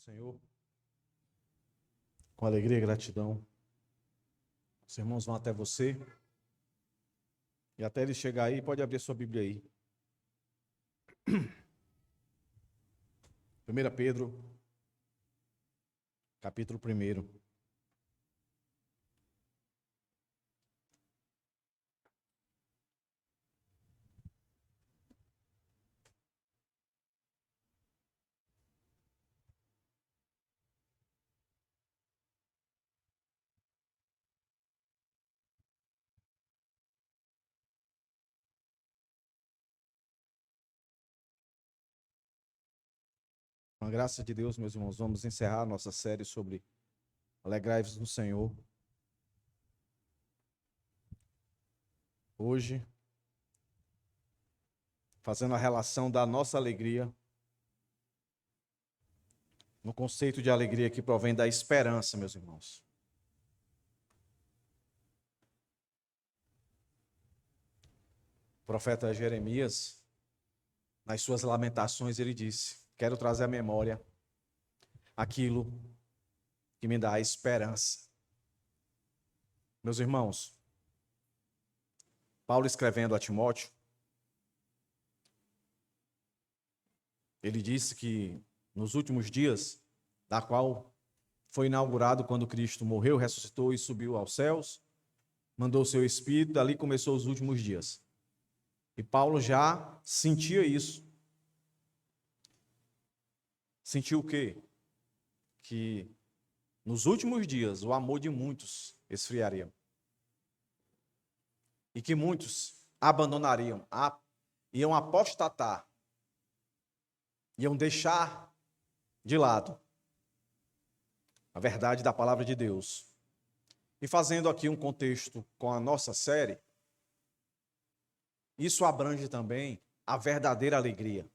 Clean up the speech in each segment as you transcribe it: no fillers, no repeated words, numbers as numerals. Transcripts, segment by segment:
Senhor, com alegria e gratidão. Os irmãos vão até você, e até ele chegar aí, pode abrir sua Bíblia aí. 1 Pedro, capítulo 1. Com a graça de Deus, meus irmãos, vamos encerrar a nossa série sobre Alegrai-vos no Senhor. Hoje, fazendo a relação da nossa alegria, no conceito de alegria que provém da esperança, meus irmãos. O profeta Jeremias, nas suas lamentações, ele disse: quero trazer à memória aquilo que me dá a esperança. Meus irmãos, Paulo escrevendo a Timóteo, ele disse que nos últimos dias, da qual foi inaugurado quando Cristo morreu, ressuscitou e subiu aos céus, mandou o seu Espírito, dali começou os últimos dias. E Paulo já sentia isso. Sentiu o quê? Que nos últimos dias o amor de muitos esfriaria. E que muitos abandonariam, iam apostatar, iam deixar de lado a verdade da palavra de Deus. E fazendo aqui um contexto com a nossa série, isso abrange também a verdadeira alegria.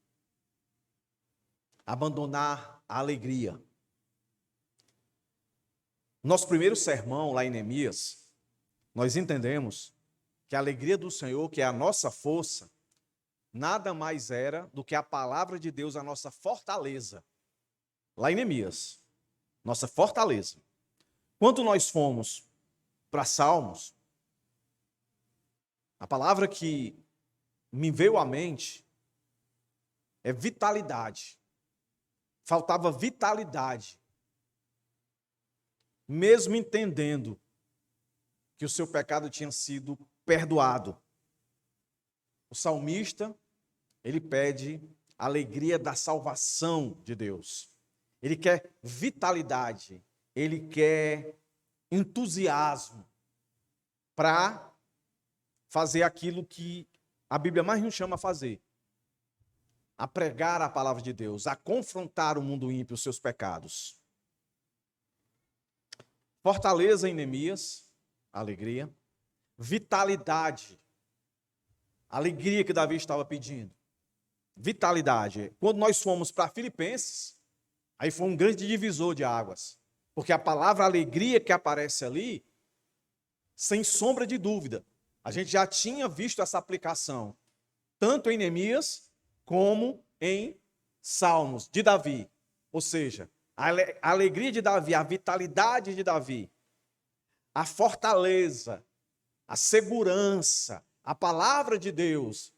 Abandonar a alegria. Nosso primeiro sermão lá em Neemias, nós entendemos que a alegria do Senhor, que é a nossa força, nada mais era do que a palavra de Deus, a nossa fortaleza. Lá em Neemias, nossa fortaleza. Quando nós fomos para Salmos, a palavra que me veio à mente é vitalidade. Faltava vitalidade. Mesmo entendendo que o seu pecado tinha sido perdoado. O salmista, ele pede a alegria da salvação de Deus. Ele quer vitalidade, ele quer entusiasmo para fazer aquilo que a Bíblia mais nos chama a fazer. A pregar a palavra de Deus, a confrontar o mundo ímpio, os seus pecados. Fortaleza em Neemias, alegria. Vitalidade, alegria que Davi estava pedindo. Vitalidade. Quando nós fomos para Filipenses, aí foi um grande divisor de águas. Porque a palavra alegria que aparece ali, sem sombra de dúvida, a gente já tinha visto essa aplicação, tanto em Neemias, como em Salmos de Davi. Ou seja, a alegria de Davi, a vitalidade de Davi, a fortaleza, a segurança, a palavra de Deus,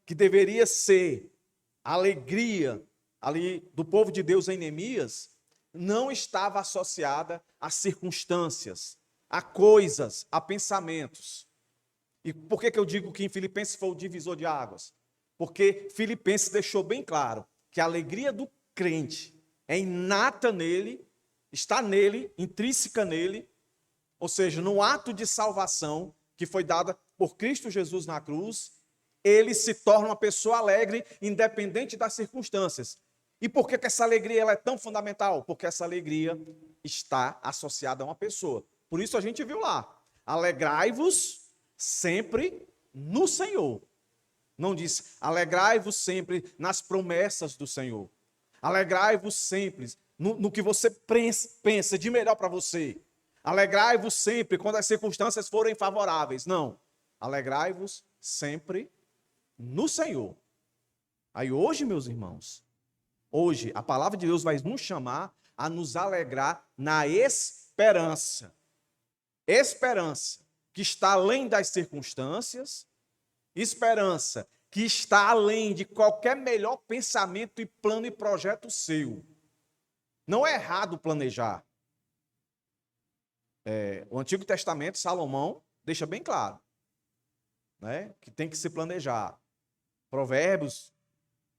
que deveria ser a alegria ali do povo de Deus em Neemias, não estava associada a circunstâncias, a coisas, a pensamentos. E por que eu digo que em Filipenses foi o divisor de águas? Porque Filipenses deixou bem claro que a alegria do crente é inata nele, está nele, intrínseca nele, ou seja, no ato de salvação que foi dada por Cristo Jesus na cruz, ele se torna uma pessoa alegre, independente das circunstâncias. E por que essa alegria ela é tão fundamental? Porque essa alegria está associada a uma pessoa. Por isso a gente viu lá, alegrai-vos sempre no Senhor. Não diz, alegrai-vos sempre nas promessas do Senhor. Alegrai-vos sempre no que você pensa de melhor para você. Alegrai-vos sempre quando as circunstâncias forem favoráveis. Não. Alegrai-vos sempre no Senhor. Aí hoje, meus irmãos, hoje, a palavra de Deus vai nos chamar a nos alegrar na esperança. Esperança que está além das circunstâncias, esperança que está além de qualquer melhor pensamento e plano e projeto seu. Não é errado planejar. O Antigo Testamento, Salomão, deixa bem claro, né, que tem que se planejar. Provérbios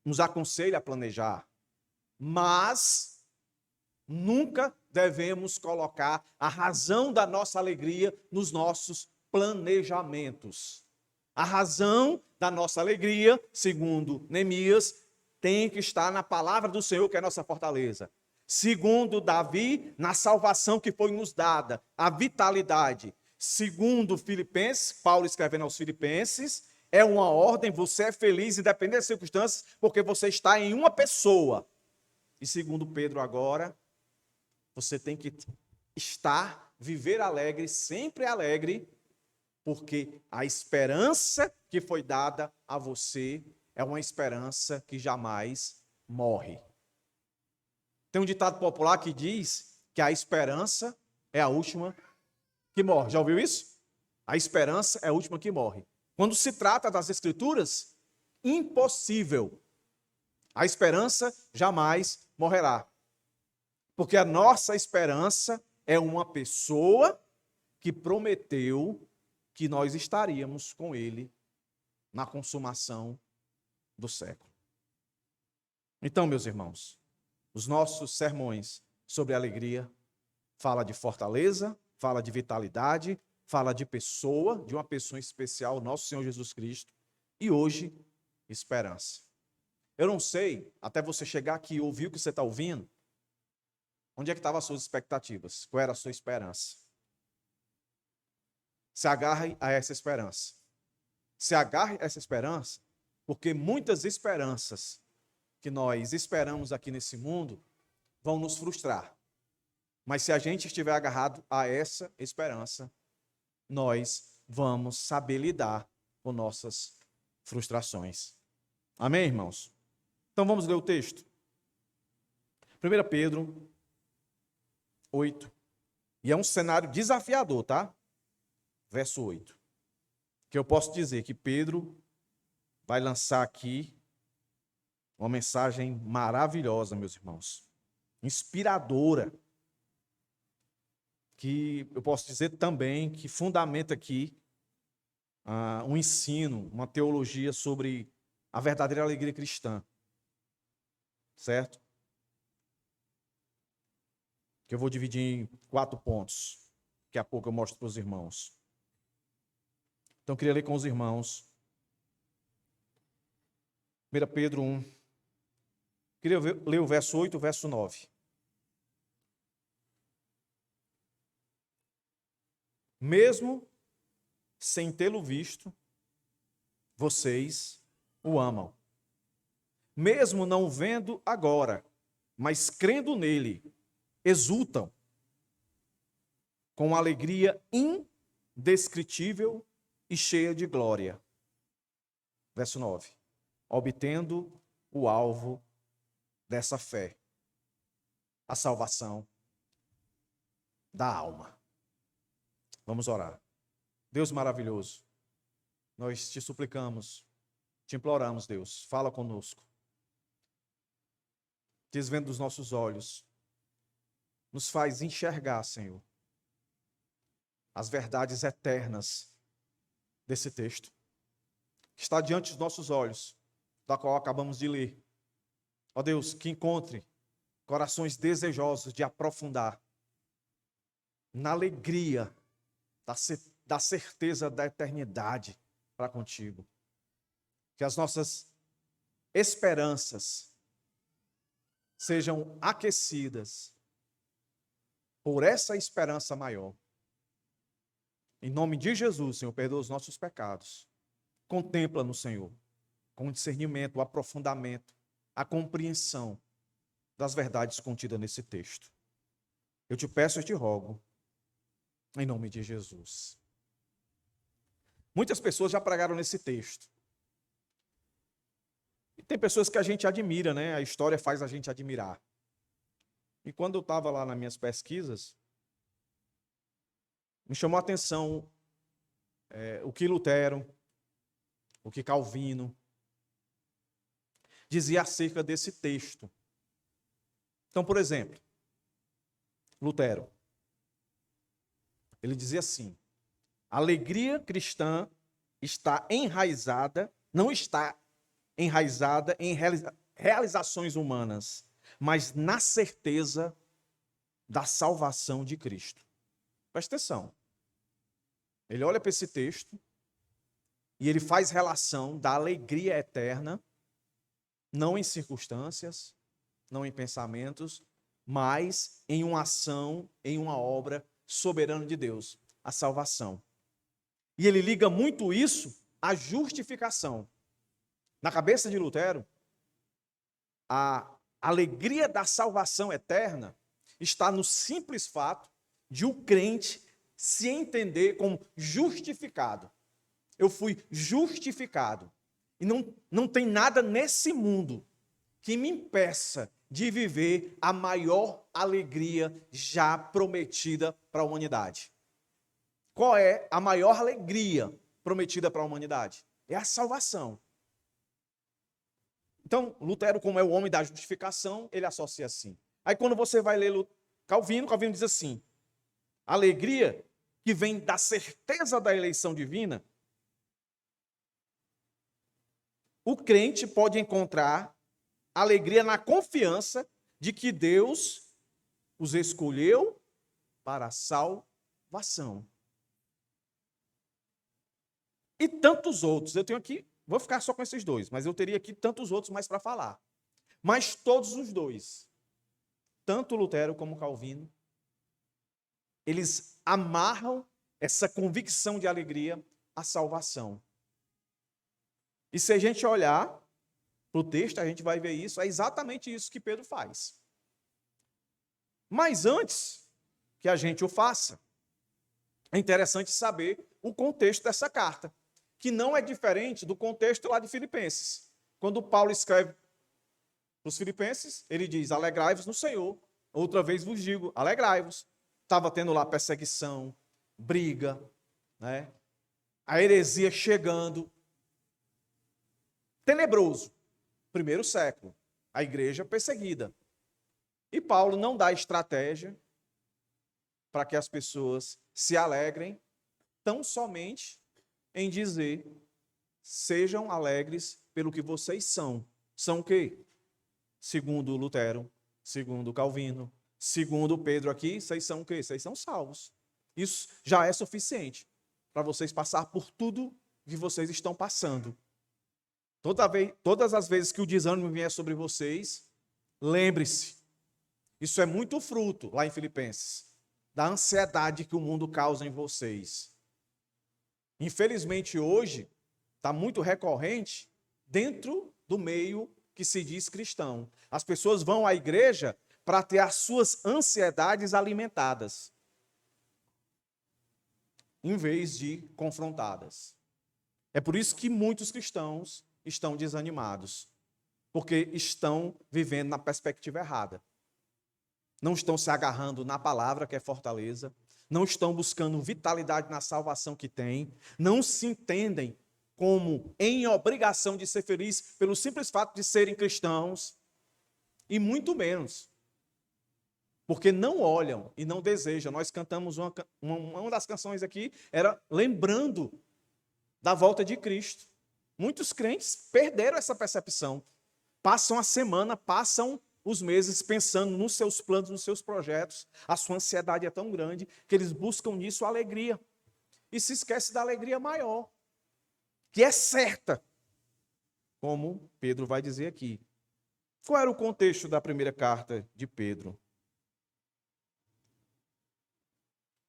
nos aconselha a planejar, mas nunca devemos colocar a razão da nossa alegria nos nossos planejamentos. A razão da nossa alegria, segundo Neemias, tem que estar na palavra do Senhor, que é a nossa fortaleza. Segundo Davi, na salvação que foi nos dada, a vitalidade. Segundo Filipenses, Paulo escrevendo aos Filipenses, é uma ordem, você é feliz independente das circunstâncias, porque você está em uma pessoa. E segundo Pedro agora, você tem que viver alegre, sempre alegre, porque a esperança que foi dada a você é uma esperança que jamais morre. Tem um ditado popular que diz que a esperança é a última que morre. Já ouviu isso? A esperança é a última que morre. Quando se trata das Escrituras, impossível. A esperança jamais morrerá. Porque a nossa esperança é uma pessoa que prometeu que nós estaríamos com ele na consumação do século. Então, meus irmãos, os nossos sermões sobre alegria fala de fortaleza, fala de vitalidade, fala de pessoa, de uma pessoa especial, nosso Senhor Jesus Cristo, e hoje, esperança. Eu não sei, até você chegar aqui e ouvir o que você está ouvindo, onde é que estavam as suas expectativas? Qual era a sua esperança? Se agarre a essa esperança. Se agarre a essa esperança, porque muitas esperanças que nós esperamos aqui nesse mundo vão nos frustrar. Mas se a gente estiver agarrado a essa esperança, nós vamos saber lidar com nossas frustrações. Amém, irmãos? Então vamos ler o texto. 1 Pedro 8. E é um cenário desafiador, tá? Verso 8. Que eu posso dizer que Pedro vai lançar aqui uma mensagem maravilhosa, meus irmãos. Inspiradora. Que eu posso dizer também que fundamenta aqui um ensino, uma teologia sobre a verdadeira alegria cristã. Certo? Que eu vou dividir em 4 pontos. Daqui a pouco eu mostro para os irmãos. Então eu queria ler com os irmãos. 1 Pedro 1. Queria ler o verso 8 e o verso 9. Mesmo sem tê-lo visto, vocês o amam. Mesmo não vendo agora, mas crendo nele, exultam com alegria indescritível e cheia de glória. Verso 9. Obtendo o alvo dessa fé, a salvação da alma. Vamos orar. Deus maravilhoso, nós te suplicamos, te imploramos, Deus, fala conosco. Desvenda os nossos olhos, nos faz enxergar, Senhor, as verdades eternas desse texto, que está diante dos nossos olhos, da qual acabamos de ler. Ó Deus, que encontre corações desejosos de aprofundar na alegria da certeza da eternidade para contigo. Que as nossas esperanças sejam aquecidas por essa esperança maior. Em nome de Jesus, Senhor, perdoa os nossos pecados. Contempla-nos, Senhor, com o discernimento, o aprofundamento, a compreensão das verdades contidas nesse texto. Eu te peço e te rogo, em nome de Jesus. Muitas pessoas já pregaram nesse texto. E tem pessoas que a gente admira, né? A história faz a gente admirar. E quando eu estava lá nas minhas pesquisas, me chamou a atenção o que Lutero, o que Calvino dizia acerca desse texto. Então, por exemplo, Lutero, ele dizia assim: a alegria cristã não está enraizada em realizações humanas, mas na certeza da salvação de Cristo. Presta atenção. Ele olha para esse texto e ele faz relação da alegria eterna, não em circunstâncias, não em pensamentos, mas em uma ação, em uma obra soberana de Deus, a salvação. E ele liga muito isso à justificação. Na cabeça de Lutero, a alegria da salvação eterna está no simples fato de o crente se entender como justificado. Eu fui justificado. E não tem nada nesse mundo que me impeça de viver a maior alegria já prometida para a humanidade. Qual é a maior alegria prometida para a humanidade? É a salvação. Então, Lutero, como é o homem da justificação, ele associa assim. Aí quando você vai ler Calvino diz assim: a alegria que vem da certeza da eleição divina, o crente pode encontrar alegria na confiança de que Deus os escolheu para a salvação. E tantos outros. Eu tenho aqui, vou ficar só com esses dois, mas eu teria aqui tantos outros mais para falar. Mas todos os dois, tanto Lutero como Calvino, eles amarram essa convicção de alegria à salvação. E se a gente olhar para o texto, a gente vai ver isso, é exatamente isso que Pedro faz. Mas antes que a gente o faça, é interessante saber o contexto dessa carta, que não é diferente do contexto lá de Filipenses. Quando Paulo escreve para os Filipenses, ele diz: alegrai-vos no Senhor. Outra vez vos digo, alegrai-vos. Estava tendo lá perseguição, briga, né? A heresia chegando. Tenebroso. Primeiro século. A igreja perseguida. E Paulo não dá estratégia para que as pessoas se alegrem, tão somente em dizer: sejam alegres pelo que vocês são. São o quê? Segundo Lutero, segundo Calvino, segundo Pedro aqui, vocês são o quê? Vocês são salvos. Isso já é suficiente para vocês passar por tudo que vocês estão passando. Todas as vezes que o desânimo vier sobre vocês, lembre-se, isso é muito fruto, lá em Filipenses, da ansiedade que o mundo causa em vocês. Infelizmente, hoje, está muito recorrente dentro do meio que se diz cristão. As pessoas vão à igreja para ter as suas ansiedades alimentadas, em vez de confrontadas. É por isso que muitos cristãos estão desanimados, porque estão vivendo na perspectiva errada. Não estão se agarrando na palavra, que é fortaleza, não estão buscando vitalidade na salvação que têm, não se entendem como em obrigação de ser feliz pelo simples fato de serem cristãos, e muito menos porque não olham e não desejam. Nós cantamos uma das canções aqui, era lembrando da volta de Cristo. Muitos crentes perderam essa percepção. Passam a semana, passam os meses pensando nos seus planos, nos seus projetos. A sua ansiedade é tão grande que eles buscam nisso a alegria. E se esquece da alegria maior, que é certa, como Pedro vai dizer aqui. Qual era o contexto da primeira carta de Pedro?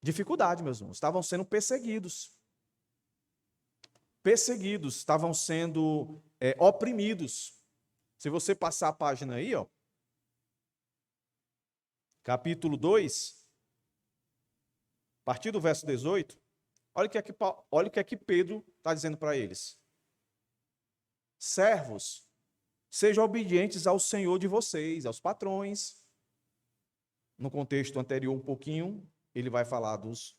Dificuldade, meus irmãos. Estavam sendo perseguidos. Perseguidos, estavam sendo oprimidos. Se você passar a página aí, ó, capítulo 2, a partir do verso 18, olha o que é que Pedro está dizendo para eles. Servos, sejam obedientes ao Senhor de vocês, aos patrões. No contexto anterior um pouquinho, ele vai falar dos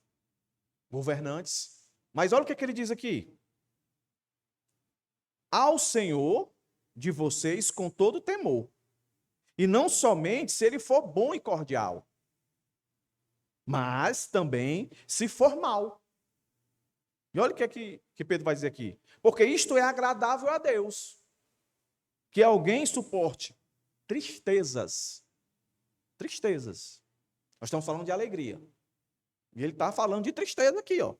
governantes. Mas olha o que ele diz aqui. Ao Senhor de vocês com todo temor. E não somente se ele for bom e cordial, mas também se for mal. E olha o que Pedro vai dizer aqui. Porque isto é agradável a Deus, que alguém suporte tristezas. Tristezas. Nós estamos falando de alegria. E ele está falando de tristeza aqui, ó.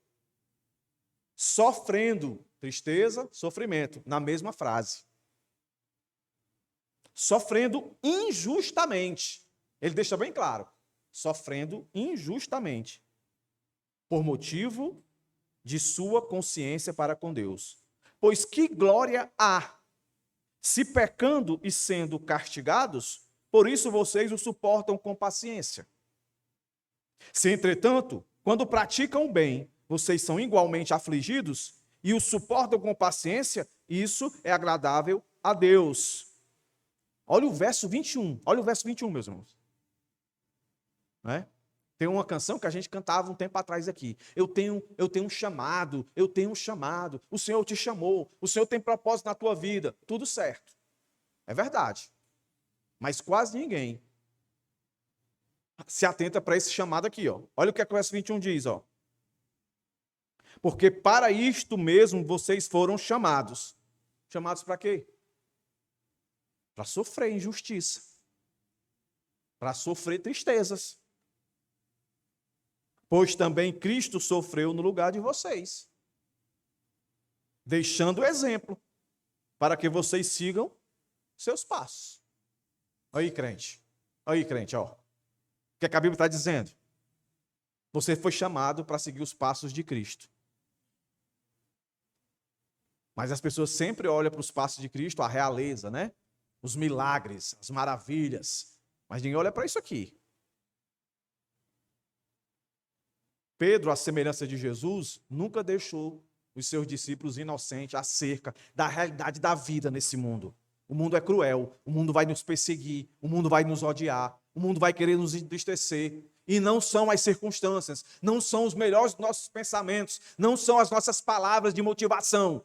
Sofrendo, tristeza, sofrimento, na mesma frase. Sofrendo injustamente. Ele deixa bem claro. Sofrendo injustamente. Por motivo de sua consciência para com Deus. Pois que glória há, se pecando e sendo castigados, por isso vocês o suportam com paciência. Se, entretanto, quando praticam o bem, vocês são igualmente afligidos e o suportam com paciência, isso é agradável a Deus. Olha o verso 21. Olha o verso 21, meus irmãos. Não é? Tem uma canção que a gente cantava um tempo atrás aqui. Eu tenho um chamado, eu tenho um chamado. O Senhor te chamou, o Senhor tem propósito na tua vida. Tudo certo. É verdade. Mas quase ninguém se atenta para esse chamado aqui, ó. Olha o que o verso 21 diz, ó. Porque para isto mesmo vocês foram chamados. Chamados para quê? Para sofrer injustiça. Para sofrer tristezas. Pois também Cristo sofreu no lugar de vocês, deixando o exemplo, para que vocês sigam seus passos. Aí, crente, ó. O que a Bíblia está dizendo? Você foi chamado para seguir os passos de Cristo. Mas as pessoas sempre olham para os passos de Cristo, a realeza, né? Os milagres, as maravilhas. Mas ninguém olha para isso aqui. Pedro, à semelhança de Jesus, nunca deixou os seus discípulos inocentes acerca da realidade da vida nesse mundo. O mundo é cruel, o mundo vai nos perseguir, o mundo vai nos odiar, o mundo vai querer nos entristecer. E não são as circunstâncias, não são os melhores dos nossos pensamentos, não são as nossas palavras de motivação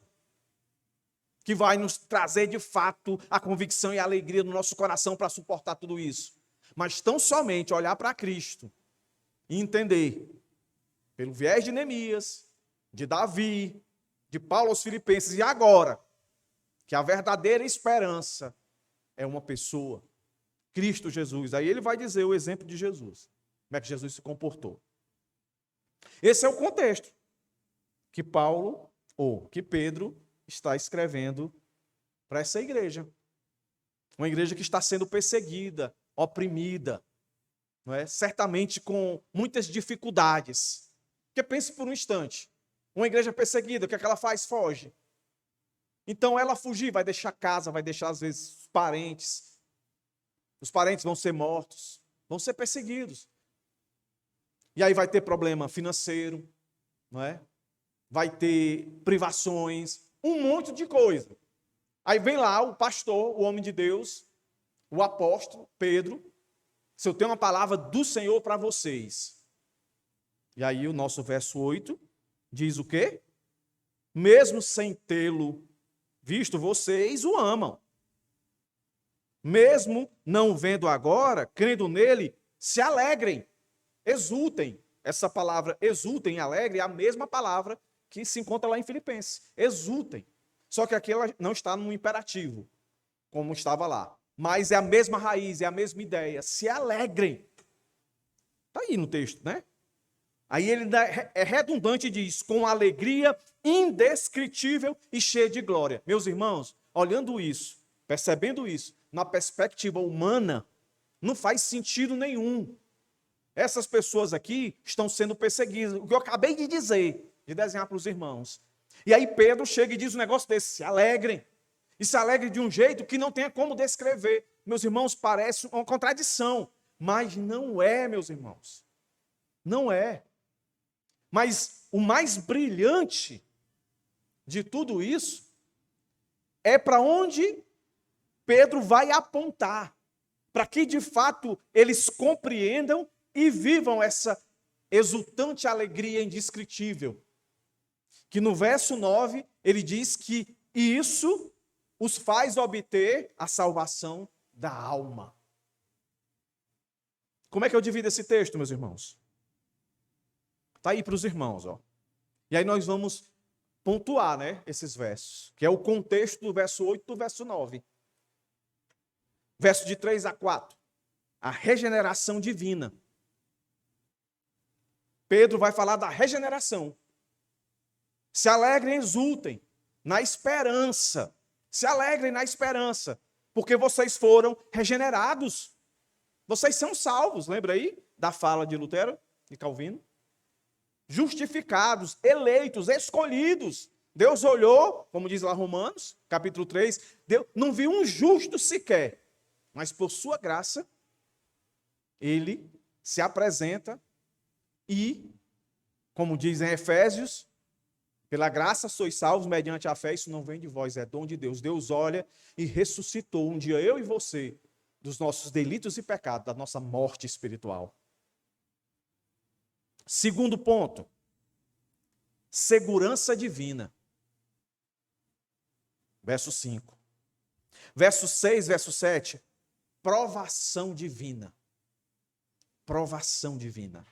que vai nos trazer de fato a convicção e a alegria no nosso coração para suportar tudo isso. Mas tão somente olhar para Cristo e entender, pelo viés de Neemias, de Davi, de Paulo aos Filipenses, e agora, que a verdadeira esperança é uma pessoa, Cristo Jesus. Aí ele vai dizer o exemplo de Jesus, como é que Jesus se comportou. Esse é o contexto que Pedro está escrevendo para essa igreja. Uma igreja que está sendo perseguida, oprimida, não é? Certamente com muitas dificuldades. Porque pense por um instante, uma igreja perseguida, o que é que ela faz? Foge. Então ela fugir, vai deixar casa, vai deixar às vezes os parentes vão ser mortos, vão ser perseguidos. E aí vai ter problema financeiro, não é? Vai ter privações, um monte de coisa. Aí vem lá o pastor, o homem de Deus, o apóstolo Pedro, se eu tenho uma palavra do Senhor para vocês. E aí o nosso verso 8 diz o quê? Mesmo sem tê-lo visto, vocês o amam. Mesmo não vendo agora, crendo nele, se alegrem, exultem. Essa palavra exultem, alegre, é a mesma palavra que se encontra lá em Filipenses. Exultem. Só que aqui ela não está no imperativo, como estava lá. Mas é a mesma raiz, é a mesma ideia. Se alegrem. Está aí no texto, né? Aí ele é redundante e diz, com alegria indescritível e cheia de glória. Meus irmãos, olhando isso, percebendo isso, na perspectiva humana, não faz sentido nenhum. Essas pessoas aqui estão sendo perseguidas. O que eu acabei de dizer, de desenhar para os irmãos. E aí Pedro chega e diz um negócio desse, se alegrem. E se alegrem de um jeito que não tenha como descrever. Meus irmãos, parece uma contradição. Mas não é, meus irmãos. Não é. Mas o mais brilhante de tudo isso é para onde Pedro vai apontar para que, de fato, eles compreendam e vivam essa exultante alegria indescritível. Que no verso 9, ele diz que isso os faz obter a salvação da alma. Como é que eu divido esse texto, meus irmãos? Está aí para os irmãos, ó. E aí nós vamos pontuar, né, esses versos, que é o contexto do verso 8 e do verso 9. Verso de 3 a 4. A regeneração divina. Pedro vai falar da regeneração. Se alegrem, exultem na esperança. Se alegrem na esperança, porque vocês foram regenerados. Vocês são salvos, lembra aí da fala de Lutero e Calvino? Justificados, eleitos, escolhidos. Deus olhou, como diz lá Romanos, capítulo 3, Deus não viu um justo sequer, mas por sua graça, ele se apresenta e, como diz em Efésios, pela graça sois salvos mediante a fé, isso não vem de vós, é dom de Deus. Deus olha e ressuscitou um dia eu e você dos nossos delitos e pecados, da nossa morte espiritual. Segundo ponto, segurança divina. Verso 5. Verso 6, verso 7, provação divina. Provação divina.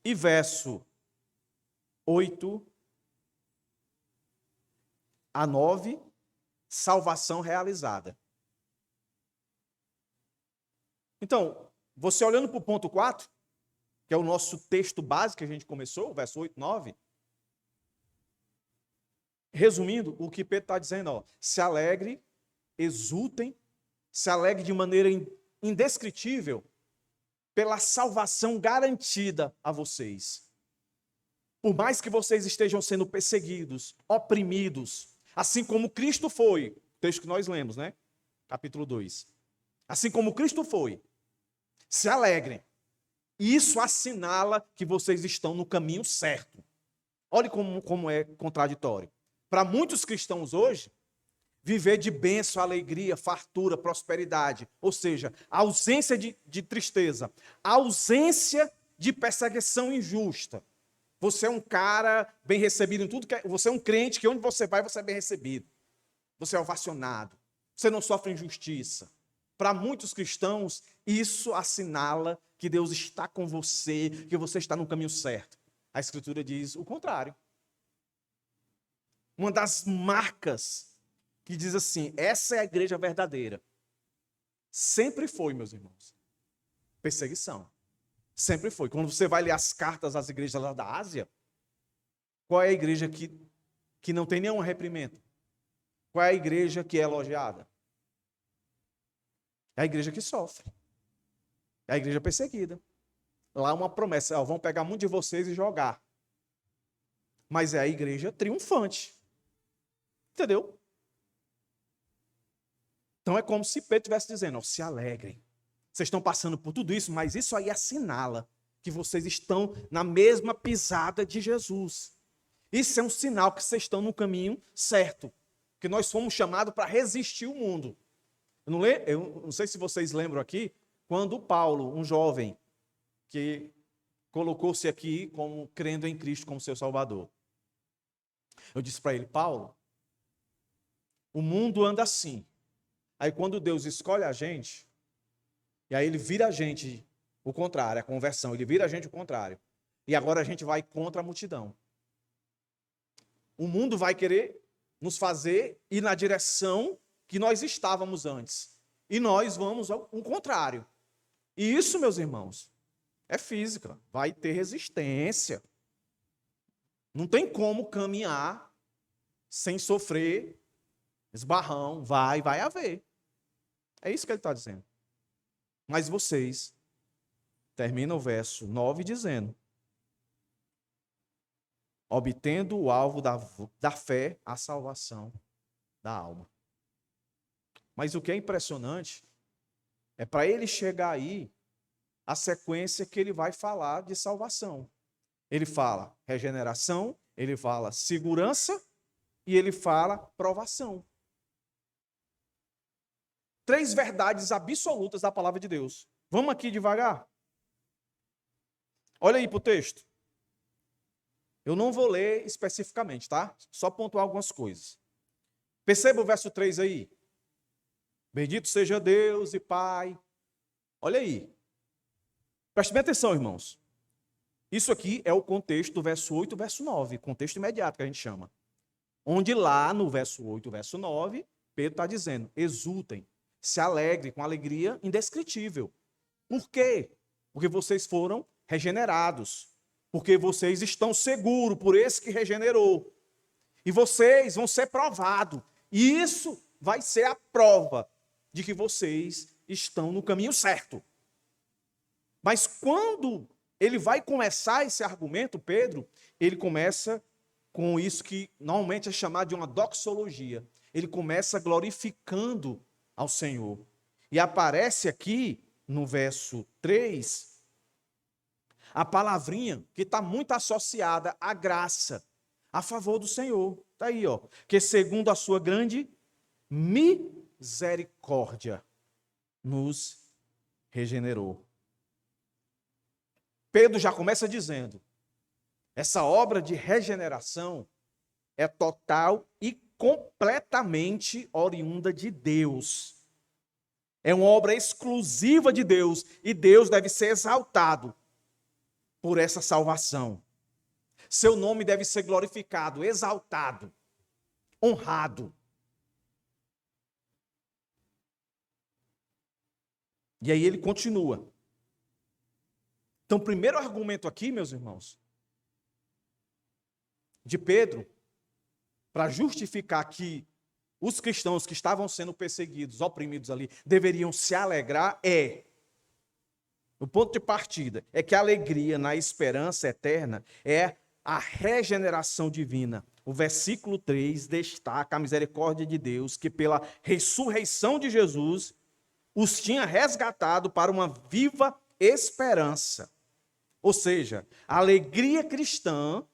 E verso 8 a 9, salvação realizada. Então, você olhando para o ponto 4, que é o nosso texto básico que a gente começou, verso 8, 9, resumindo, o que Pedro está dizendo, ó, se alegre, exultem, se alegre de maneira indescritível pela salvação garantida a vocês. Por mais que vocês estejam sendo perseguidos, oprimidos, assim como Cristo foi, texto que nós lemos, né? Capítulo 2. Assim como Cristo foi, se alegrem. Isso assinala que vocês estão no caminho certo. Olhe como é contraditório. Para muitos cristãos hoje, viver de bênção, alegria, fartura, prosperidade, ou seja, a ausência de tristeza, a ausência de perseguição injusta. Você é um cara bem recebido em tudo, você é um crente que onde você vai, você é bem recebido. Você é ovacionado. Você não sofre injustiça. Para muitos cristãos, isso assinala que Deus está com você, que você está no caminho certo. A Escritura diz o contrário. Uma das marcas que diz assim, essa é a igreja verdadeira. Sempre foi, meus irmãos, perseguição. Sempre foi. Quando você vai ler as cartas às igrejas lá da Ásia, qual é a igreja que não tem nenhum reprimendo? Qual é a igreja que é elogiada? É a igreja que sofre. É a igreja perseguida. Lá uma promessa, ó, vão pegar muito de vocês e jogar. Mas é a igreja triunfante. Entendeu? Então é como se Pedro estivesse dizendo, ó, se alegrem. Vocês estão passando por tudo isso, mas isso aí assinala que vocês estão na mesma pisada de Jesus. Isso é um sinal que vocês estão no caminho certo. Que nós fomos chamados para resistir o mundo. Eu não sei se vocês lembram aqui, quando Paulo, um jovem, que colocou-se aqui como crendo em Cristo como seu Salvador. Eu disse para ele, Paulo, o mundo anda assim. Aí quando Deus escolhe a gente, e aí ele vira a gente o contrário, a conversão, ele vira a gente o contrário. E agora a gente vai contra a multidão. O mundo vai querer nos fazer ir na direção que nós estávamos antes. E nós vamos ao contrário. E isso, meus irmãos, é física. Vai ter resistência. Não tem como caminhar sem sofrer esbarrão. Vai haver. É isso que ele está dizendo. Mas vocês, termina o verso 9 dizendo, obtendo o alvo da fé, a salvação da alma. Mas o que é impressionante é para ele chegar aí, a sequência que ele vai falar de salvação. Ele fala regeneração, ele fala segurança e ele fala provação. três verdades absolutas da palavra de Deus. Vamos aqui devagar. Olha aí para o texto. Eu não vou ler especificamente, tá? Só pontuar algumas coisas. Perceba o verso 3 aí. Bendito seja Deus e Pai. Olha aí. Preste bem atenção, irmãos. Isso aqui é o contexto do verso 8 e verso 9, contexto imediato que a gente chama. Onde lá no verso 8 e verso 9, Pedro está dizendo, exultem, se alegrem com alegria indescritível. Por quê? Porque vocês foram regenerados. Porque vocês estão seguros por esse que regenerou. E vocês vão ser provados. E isso vai ser a prova de que vocês estão no caminho certo. Mas quando ele vai começar esse argumento, Pedro, ele começa com isso que normalmente é chamado de uma doxologia. Ele começa glorificando ao Senhor. E aparece aqui, no verso 3, a palavrinha que está muito associada à graça, a favor do Senhor. Está aí, ó. Que segundo a sua grande misericórdia, nos regenerou. Pedro já começa dizendo, essa obra de regeneração é total e completamente oriunda de Deus. É uma obra exclusiva de Deus e Deus deve ser exaltado por essa salvação. Seu nome deve ser glorificado, exaltado, honrado. E aí ele continua. Então, o primeiro argumento aqui, meus irmãos, de Pedro, para justificar que os cristãos que estavam sendo perseguidos, oprimidos ali, deveriam se alegrar, o ponto de partida é que a alegria na esperança eterna é a regeneração divina. O versículo 3 destaca a misericórdia de Deus, que pela ressurreição de Jesus, os tinha resgatado para uma viva esperança. Ou seja, a alegria cristã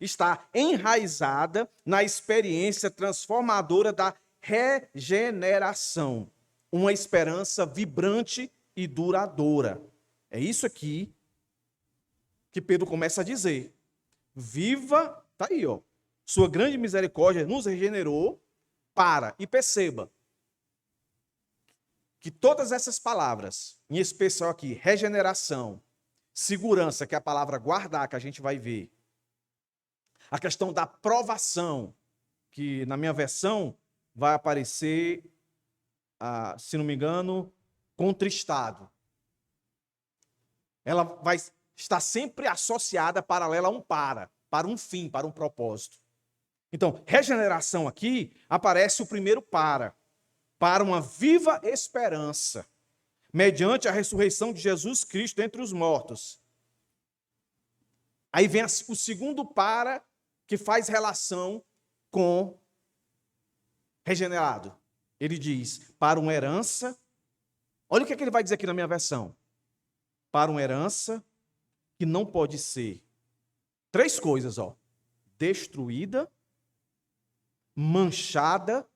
está enraizada na experiência transformadora da regeneração. Uma esperança vibrante e duradoura. É isso aqui que Pedro começa a dizer. Viva, tá aí, ó. Sua grande misericórdia nos regenerou para, e perceba, que todas essas palavras, em especial aqui, regeneração, segurança, que é a palavra guardar, que a gente vai ver, a questão da provação, que na minha versão vai aparecer, se não me engano, contristado. Ela vai estar sempre associada, paralela a um para um fim, para um propósito. Então, regeneração aqui, aparece o primeiro para uma viva esperança, mediante a ressurreição de Jesus Cristo entre os mortos. Aí vem o segundo para, que faz relação com regenerado. Ele diz, para uma herança, olha o que ele vai dizer aqui na minha versão, para uma herança que não pode ser, três coisas, ó, destruída, manchada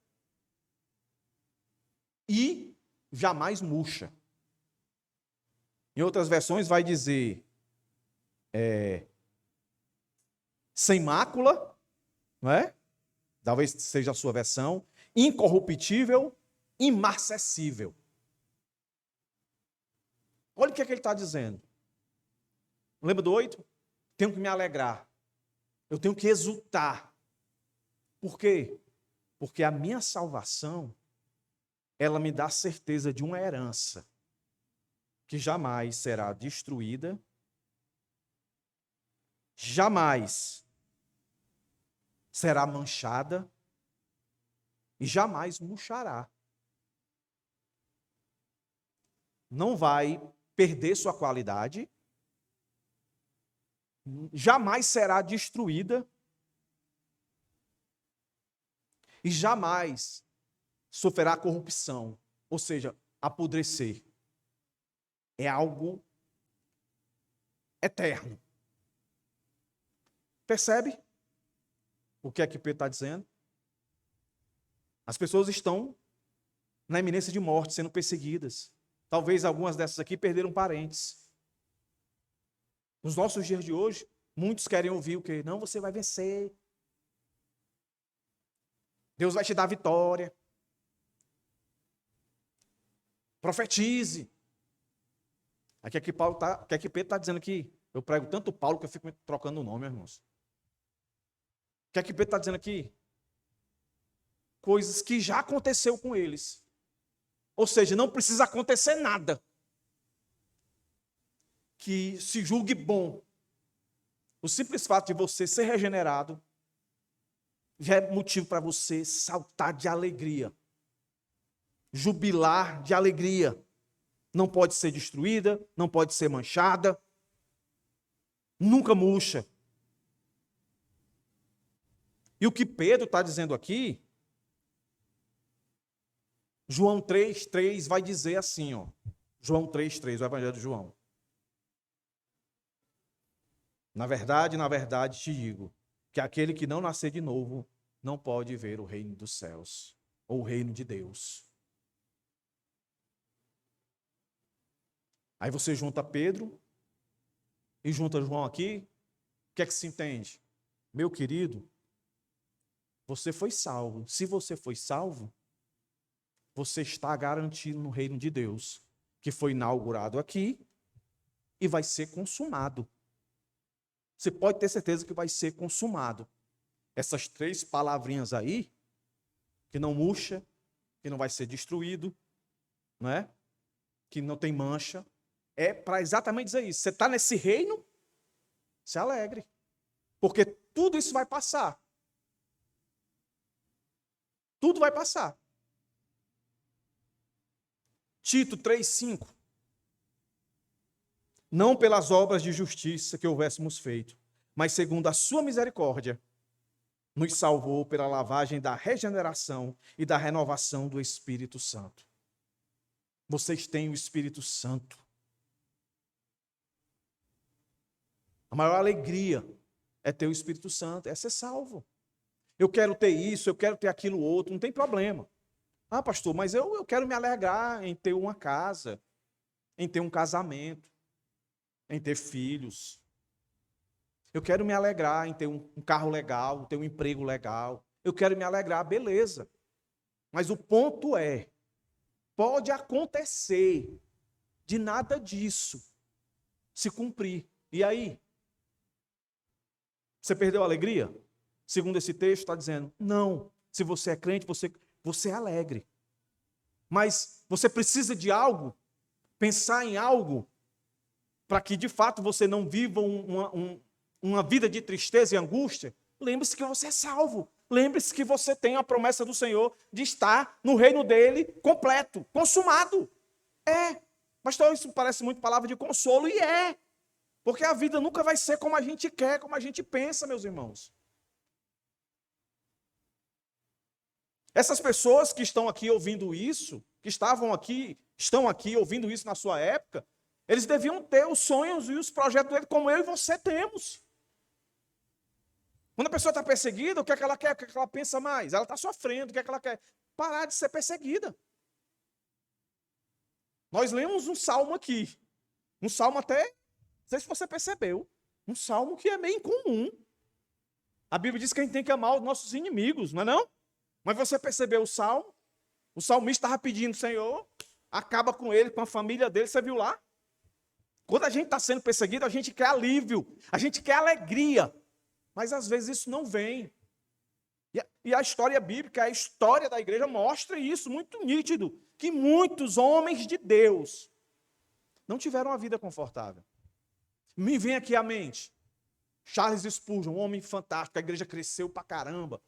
e jamais murcha. Em outras versões vai dizer sem mácula, não é? Talvez seja a sua versão, incorruptível, imarcessível. Olha o que ele está dizendo. Lembra do 8? Tenho que me alegrar. Eu tenho que exultar. Por quê? Porque a minha salvação, ela me dá certeza de uma herança que jamais será destruída, jamais será manchada e jamais murchará. Não vai perder sua qualidade, jamais será destruída e jamais sofrerá corrupção, ou seja, apodrecer. É algo eterno. Percebe o que é que Pedro está dizendo? As pessoas estão na iminência de morte, sendo perseguidas. Talvez algumas dessas aqui perderam parentes. Nos nossos dias de hoje, muitos querem ouvir o quê? Não, você vai vencer. Deus vai te dar vitória. Profetize. Aqui que Pedro está dizendo aqui. Eu prego tanto Paulo que eu fico trocando o nome, irmãos. O que Pedro está dizendo aqui? Coisas que já aconteceu com eles. Ou seja, não precisa acontecer nada que se julgue bom. O simples fato de você ser regenerado já é motivo para você saltar de alegria. Jubilar de alegria. Não pode ser destruída, não pode ser manchada, nunca murcha. E o que Pedro está dizendo aqui, João 3,3 vai dizer assim, ó. João 3,3, o Evangelho de João. Na verdade, te digo, que aquele que não nascer de novo não pode ver o reino dos céus, ou o reino de Deus. Aí você junta Pedro e junta João aqui, o que é que se entende? Meu querido, você foi salvo. Se você foi salvo, você está garantido no reino de Deus, que foi inaugurado aqui e vai ser consumado. Você pode ter certeza que vai ser consumado. Essas 3 palavrinhas aí, que não murcha, que não vai ser destruído, não é? Que não tem mancha, é para exatamente dizer isso. Você está nesse reino, se alegre. Porque tudo isso vai passar. Tudo vai passar. Tito 3,5. Não pelas obras de justiça que houvéssemos feito, mas segundo a sua misericórdia, nos salvou pela lavagem da regeneração e da renovação do Espírito Santo. Vocês têm o Espírito Santo. A maior alegria é ter o Espírito Santo, é ser salvo. Eu quero ter isso, eu quero ter aquilo outro, não tem problema. Ah, pastor, mas eu quero me alegrar em ter uma casa, em ter um casamento, em ter filhos. Eu quero me alegrar em ter um carro legal, ter um emprego legal. Eu quero me alegrar, beleza. Mas o ponto é, pode acontecer de nada disso se cumprir. E aí? Você perdeu a alegria? Segundo esse texto, está dizendo, não. Se você é crente, você é alegre. Mas você precisa de algo, pensar em algo, para que de fato você não viva uma vida de tristeza e angústia. Lembre-se que você é salvo. Lembre-se que você tem a promessa do Senhor de estar no reino dele completo, consumado. É. Pastor, isso parece muito palavra de consolo, e é. Porque a vida nunca vai ser como a gente quer, como a gente pensa, meus irmãos. Essas pessoas que estão aqui ouvindo isso, que estão aqui ouvindo isso na sua época, eles deviam ter os sonhos e os projetos dele como eu e você temos. Quando a pessoa está perseguida, o que é que ela quer? O que é que ela pensa mais? Ela está sofrendo, o que é que ela quer? Parar de ser perseguida. Nós lemos um salmo aqui. Um salmo até, não sei se você percebeu, um salmo que é meio incomum. A Bíblia diz que a gente tem que amar os nossos inimigos, não é não? Mas você percebeu o salmo? O salmista estava pedindo, Senhor, acaba com ele, com a família dele, você viu lá? Quando a gente está sendo perseguido, a gente quer alívio, a gente quer alegria. Mas às vezes isso não vem. E a história bíblica, a história da igreja mostra isso muito nítido, que muitos homens de Deus não tiveram uma vida confortável. Me vem aqui à mente, Charles Spurgeon, um homem fantástico, a igreja cresceu pra caramba,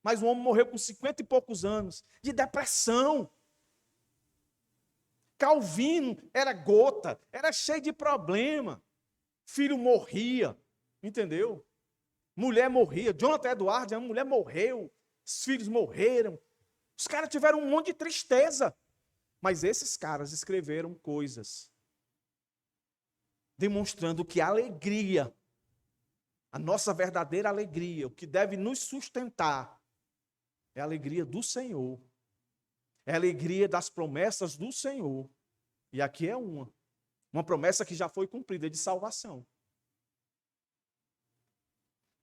mas o homem morreu com 50 e poucos anos, de depressão. Calvino era gota, era cheio de problema. Filho morria, entendeu? Mulher morria. Jonathan Edwards, a mulher morreu. Os filhos morreram. Os caras tiveram um monte de tristeza. Mas esses caras escreveram coisas demonstrando que a alegria, a nossa verdadeira alegria, o que deve nos sustentar, é a alegria do Senhor. É a alegria das promessas do Senhor. E aqui é uma promessa que já foi cumprida de salvação.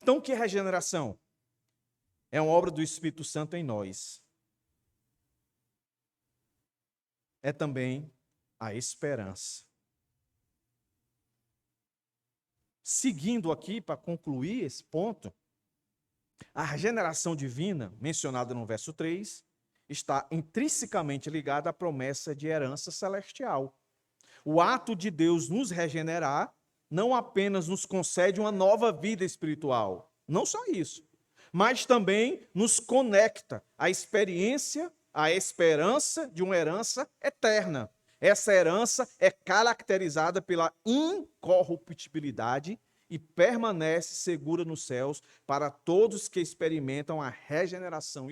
Então, o que é regeneração? É uma obra do Espírito Santo em nós. É também a esperança. Seguindo aqui, para concluir esse ponto, a regeneração divina, mencionada no verso 3, está intrinsecamente ligada à promessa de herança celestial. O ato de Deus nos regenerar não apenas nos concede uma nova vida espiritual, não só isso, mas também nos conecta à experiência, à esperança de uma herança eterna. Essa herança é caracterizada pela incorruptibilidade e permanece segura nos céus para todos que experimentam a regeneração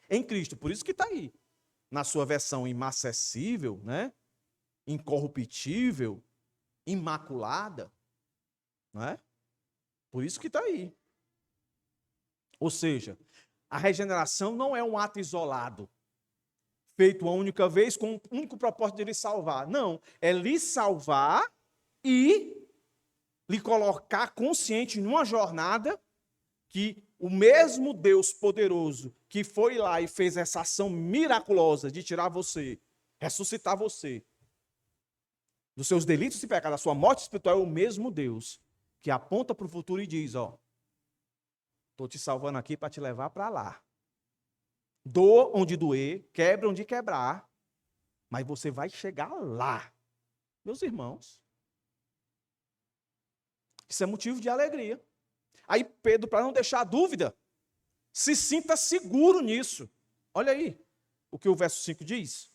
em Cristo. Por isso que está aí, na sua versão inacessível, né? Incorruptível, imaculada, não é? Por isso que está aí. Ou seja, a regeneração não é um ato isolado, feito uma única vez com o único propósito de lhe salvar. Não, é lhe salvar e lhe colocar consciente numa jornada que o mesmo Deus poderoso que foi lá e fez essa ação miraculosa de tirar você, ressuscitar você dos seus delitos e pecados, da sua morte espiritual, é o mesmo Deus que aponta para o futuro e diz, ó, estou te salvando aqui para te levar para lá. Doa onde doer, quebra onde quebrar, mas você vai chegar lá. Meus irmãos, isso é motivo de alegria. Aí Pedro, para não deixar dúvida, se sinta seguro nisso. Olha aí o que o verso 5 diz.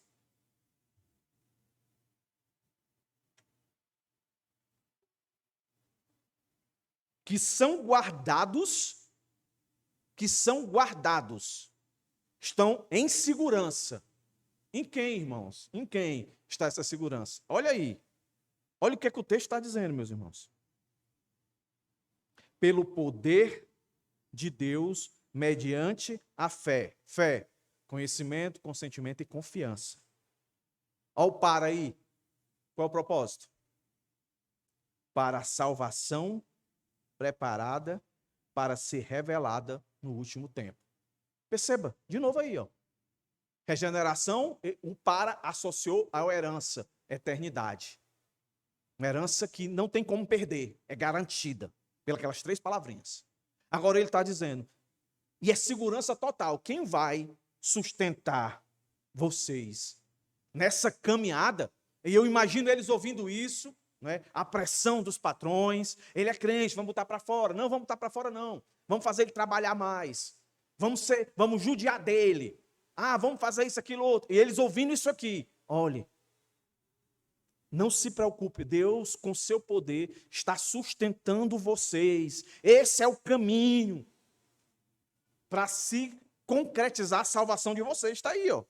Que são guardados, estão em segurança. Em quem, irmãos? Em quem está essa segurança? Olha aí. Olha o que o texto está dizendo, meus irmãos. Pelo poder de Deus, mediante a fé. Fé, conhecimento, consentimento e confiança. Olha o para aí. Qual é o propósito? Para a salvação preparada para ser revelada no último tempo. Perceba, de novo aí, ó. Regeneração, o para associou à herança, eternidade. Uma herança que não tem como perder, é garantida, pelas 3 palavrinhas. Agora ele está dizendo, e é segurança total, quem vai sustentar vocês nessa caminhada? E eu imagino eles ouvindo isso, né? A pressão dos patrões, ele é crente, vamos botar para fora. Não, vamos botar para fora não. Vamos fazer ele trabalhar mais. Vamos judiar dele. Ah, vamos fazer isso, aquilo, outro. E eles ouvindo isso aqui. Olhe, não se preocupe, Deus com seu poder está sustentando vocês. Esse é o caminho para se concretizar a salvação de vocês. Está aí, ó.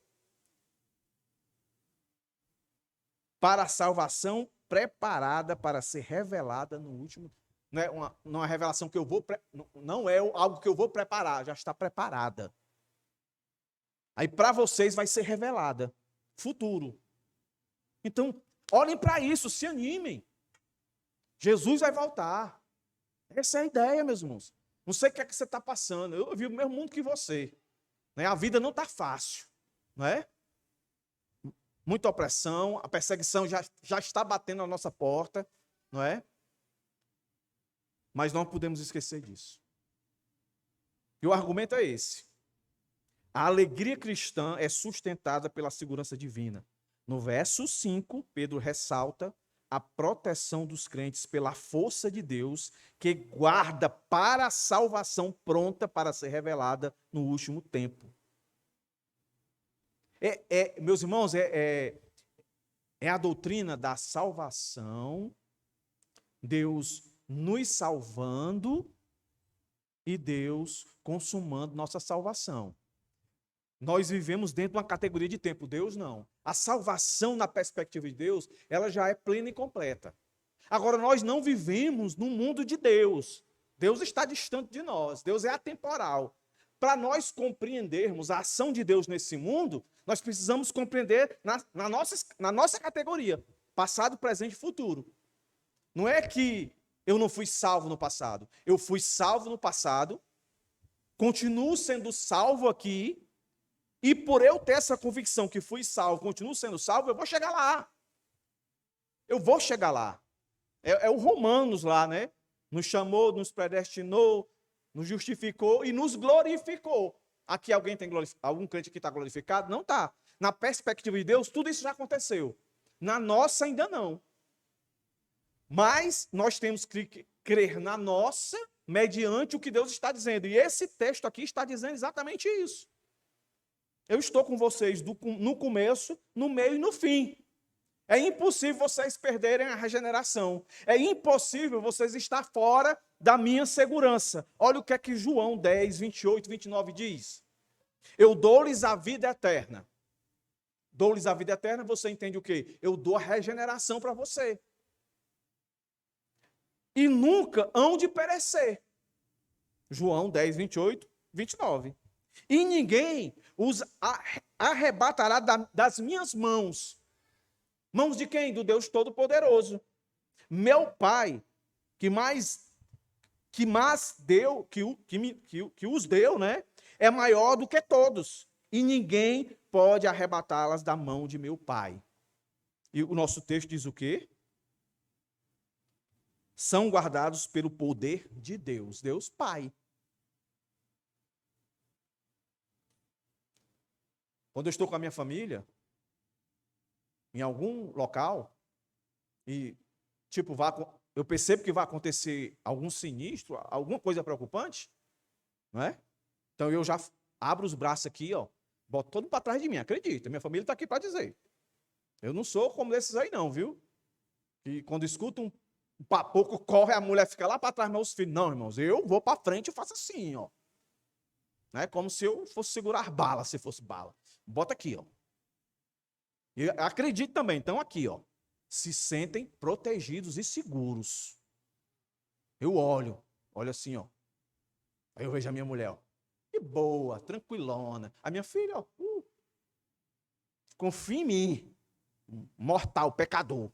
Para a salvação preparada para ser revelada no último. Não é uma revelação que eu vou. Não é algo que eu vou preparar, já está preparada. Aí para vocês vai ser revelada. Futuro. Então, olhem para isso, se animem. Jesus vai voltar. Essa é a ideia, meus irmãos. Não sei o que é que você está passando. Eu vivo o mesmo mundo que você. Né? A vida não está fácil. Não é? Muita opressão, a perseguição já está batendo na nossa porta, não é? Mas não podemos esquecer disso. E o argumento é esse. A alegria cristã é sustentada pela segurança divina. No verso 5, Pedro ressalta a proteção dos crentes pela força de Deus que guarda para a salvação pronta para ser revelada no último tempo. Meus irmãos, é a doutrina da salvação, Deus nos salvando e Deus consumando nossa salvação. Nós vivemos dentro de uma categoria de tempo, Deus não. A salvação, na perspectiva de Deus, ela já é plena e completa. Agora, nós não vivemos no mundo de Deus. Deus está distante de nós, Deus é atemporal. para nós compreendermos a ação de Deus nesse mundo, nós precisamos compreender na nossa categoria, passado, presente e futuro. Não é que eu não fui salvo no passado. Eu fui salvo no passado, continuo sendo salvo aqui, e por eu ter essa convicção que fui salvo, continuo sendo salvo, eu vou chegar lá. Eu vou chegar lá. É o Romanos lá, né? Nos chamou, nos predestinou, nos justificou e nos glorificou. Aqui alguém tem algum crente que está glorificado? Não está. Na perspectiva de Deus, tudo isso já aconteceu. Na nossa, ainda não. Mas nós temos que crer na nossa, mediante o que Deus está dizendo. E esse texto aqui está dizendo exatamente isso. Eu estou com vocês no começo, no meio e no fim. É impossível vocês perderem a regeneração. É impossível vocês estar fora da minha segurança. Olha o que é que João 10, 28, 29 diz. Eu dou-lhes a vida eterna. Dou-lhes a vida eterna, você entende o quê? Eu dou a regeneração para você. E nunca hão de perecer. João 10, 28, 29. E ninguém os arrebatará das minhas mãos. Mãos de quem? Do Deus Todo-Poderoso. Meu Pai, que os deu, né? É maior do que todos. E ninguém pode arrebatá-las da mão de meu Pai. E o nosso texto diz o quê? São guardados pelo poder de Deus, Deus Pai. Quando eu estou com a minha família, em algum local, e tipo, eu percebo que vai acontecer algum sinistro, alguma coisa preocupante, não é? Então eu já abro os braços aqui, ó, boto todo para trás de mim, acredita, minha família está aqui para dizer. Eu não sou como desses aí não, viu? E quando escuto um papoco, corre, a mulher fica lá para trás, meus filhos. Não, irmãos, eu vou para frente e faço assim, ó. Né? Como se eu fosse segurar bala, se fosse bala. Bota aqui, ó. E acredito também, então aqui, ó. Se sentem protegidos e seguros. Eu olho assim, ó. Aí eu vejo a minha mulher, ó. Que boa, tranquilona. A minha filha, ó. Confia em mim. Mortal, pecador.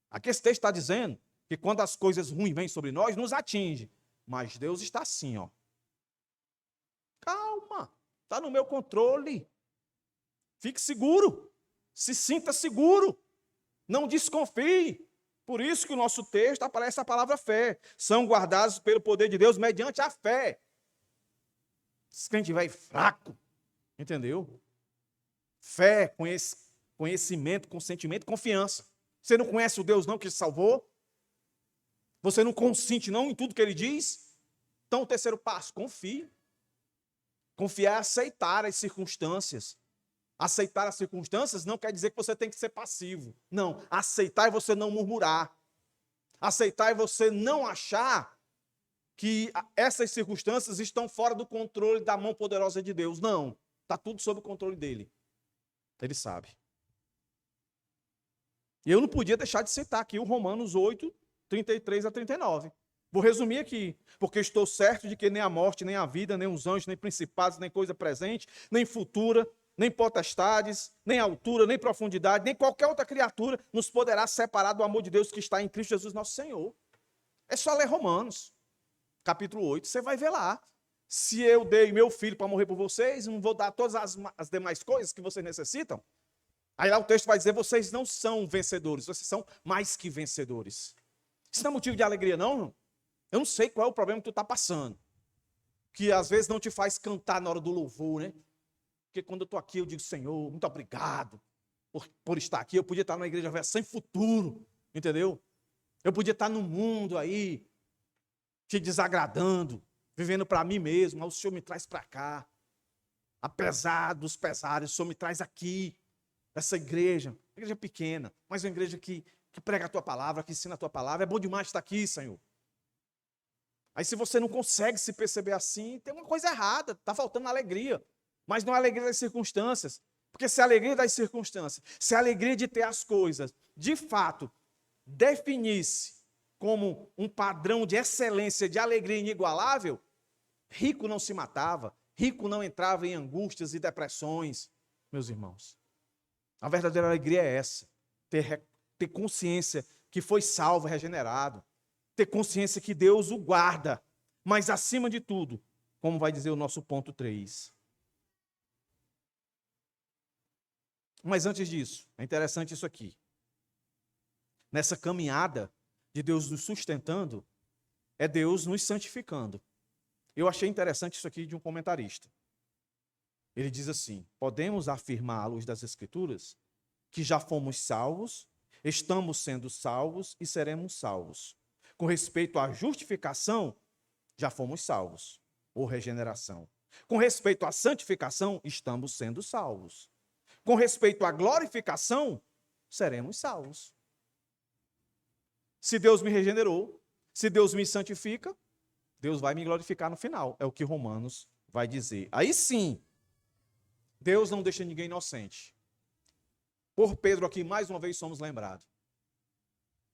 Aqui esse texto está dizendo que quando as coisas ruins vêm sobre nós, nos atinge. Mas Deus está assim, ó. Calma, está no meu controle. Fique seguro. Se sinta seguro. Não desconfie. Por isso que o nosso texto aparece a palavra fé. São guardados pelo poder de Deus mediante a fé. Se quem tiver fraco, entendeu? Fé, conhecimento, consentimento, confiança. Você não conhece o Deus não que te salvou? Você não consente não em tudo que ele diz? Então o terceiro passo, confie. Confiar é aceitar as circunstâncias. Aceitar as circunstâncias não quer dizer que você tem que ser passivo. Não, aceitar é você não murmurar. Aceitar é você não achar que essas circunstâncias estão fora do controle da mão poderosa de Deus. Não, está tudo sob o controle dele. Ele sabe. E eu não podia deixar de citar aqui o Romanos 8, 33 a 39. Vou resumir aqui, porque estou certo de que nem a morte, nem a vida, nem os anjos, nem principados, nem coisa presente, nem futura, nem potestades, nem altura, nem profundidade, nem qualquer outra criatura nos poderá separar do amor de Deus que está em Cristo Jesus nosso Senhor. É só ler Romanos, capítulo 8, você vai ver lá. Se eu dei meu filho para morrer por vocês, não vou dar todas as demais coisas que vocês necessitam? Aí lá o texto vai dizer, vocês não são vencedores, vocês são mais que vencedores. Isso não é motivo de alegria, não? Eu não sei qual é o problema que tu está passando. Que às vezes não te faz cantar na hora do louvor, né? Porque quando eu estou aqui, eu digo, Senhor, muito obrigado por estar aqui. Eu podia estar numa igreja sem futuro, entendeu? Eu podia estar no mundo aí, te desagradando, vivendo para mim mesmo, mas o Senhor me traz para cá. Apesar dos pesares, o Senhor me traz aqui, essa igreja pequena, mas uma igreja que prega a tua palavra, que ensina a tua palavra. É bom demais estar aqui, Senhor. Aí se você não consegue se perceber assim, tem uma coisa errada, está faltando alegria. Mas não é a alegria das circunstâncias. Porque se a alegria das circunstâncias, se a alegria de ter as coisas, de fato, definisse como um padrão de excelência, de alegria inigualável, rico não se matava, Rico não entrava em angústias e depressões, meus irmãos. A verdadeira alegria é essa. Ter consciência que foi salvo, regenerado. Ter consciência que Deus o guarda. Mas, acima de tudo, como vai dizer o nosso ponto 3. Mas antes disso, é interessante isso aqui. Nessa caminhada de Deus nos sustentando, é Deus nos santificando. Eu achei interessante isso aqui de um comentarista. Ele diz assim: podemos afirmar à luz das Escrituras que já fomos salvos, estamos sendo salvos e seremos salvos. Com respeito à justificação, já fomos salvos, ou regeneração. Com respeito à santificação, estamos sendo salvos. Com respeito à glorificação, seremos salvos. Se Deus me regenerou, se Deus me santifica, Deus vai me glorificar no final. É o que Romanos vai dizer. Aí sim, Deus não deixa ninguém inocente. Por Pedro aqui, mais uma vez, somos lembrados.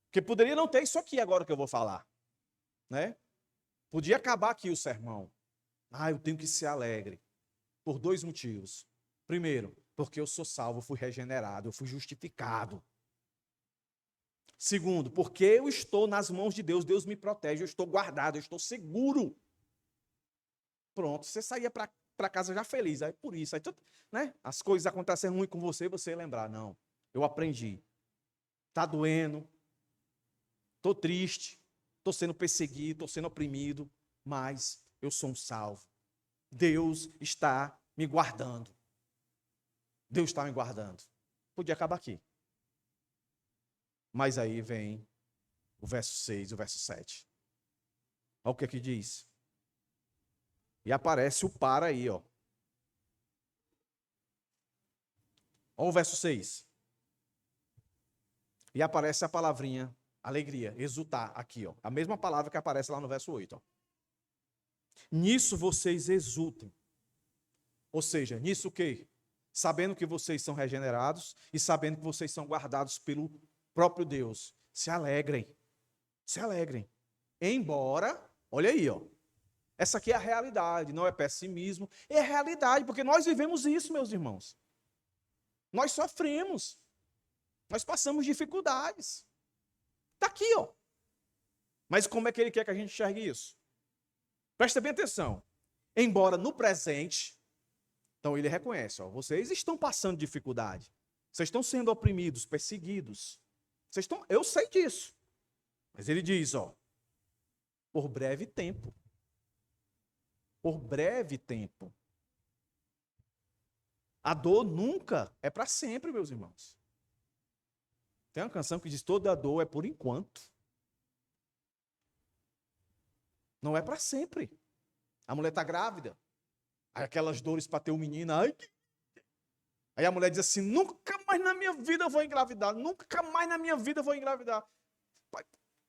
Porque poderia não ter isso aqui agora que eu vou falar. Né? Podia acabar aqui o sermão. Eu tenho que ser alegre. Por 2 motivos. Primeiro, porque eu sou salvo, eu fui regenerado, eu fui justificado. Segundo, porque eu estou nas mãos de Deus, Deus me protege, eu estou guardado, eu estou seguro. Pronto, você saía para casa já feliz. Aí por isso, aí, né? As coisas acontecem ruim com você, você lembrar, não, eu aprendi. Está doendo, estou triste, estou sendo perseguido, estou sendo oprimido, mas eu sou um salvo. Deus está me guardando. Deus está me guardando. Podia acabar aqui. Mas aí vem o verso 6 e o verso 7. Olha o que aqui diz. E aparece o para aí, ó. Olha o verso 6. E aparece a palavrinha alegria, exultar, aqui, ó. A mesma palavra que aparece lá no verso 8, ó. Nisso vocês exultem. Ou seja, nisso o quê? Sabendo que vocês são regenerados e sabendo que vocês são guardados pelo próprio Deus. Se alegrem. Se alegrem. Embora, olha aí, ó. Essa aqui é a realidade, não é pessimismo, é realidade, porque nós vivemos isso, meus irmãos. Nós sofremos. Nós passamos dificuldades. Está aqui, ó. Mas como é que ele quer que a gente enxergue isso? Presta bem atenção. Embora no presente, então ele reconhece, ó, vocês estão passando dificuldade. Vocês estão sendo oprimidos, perseguidos. Eu sei disso. Mas ele diz, ó, por breve tempo. Por breve tempo. A dor nunca é para sempre, meus irmãos. Tem uma canção que diz, toda dor é por enquanto. Não é para sempre. A mulher está grávida. Aí aquelas dores para ter um menino. Aí a mulher diz assim, nunca mais na minha vida eu vou engravidar. Nunca mais na minha vida eu vou engravidar.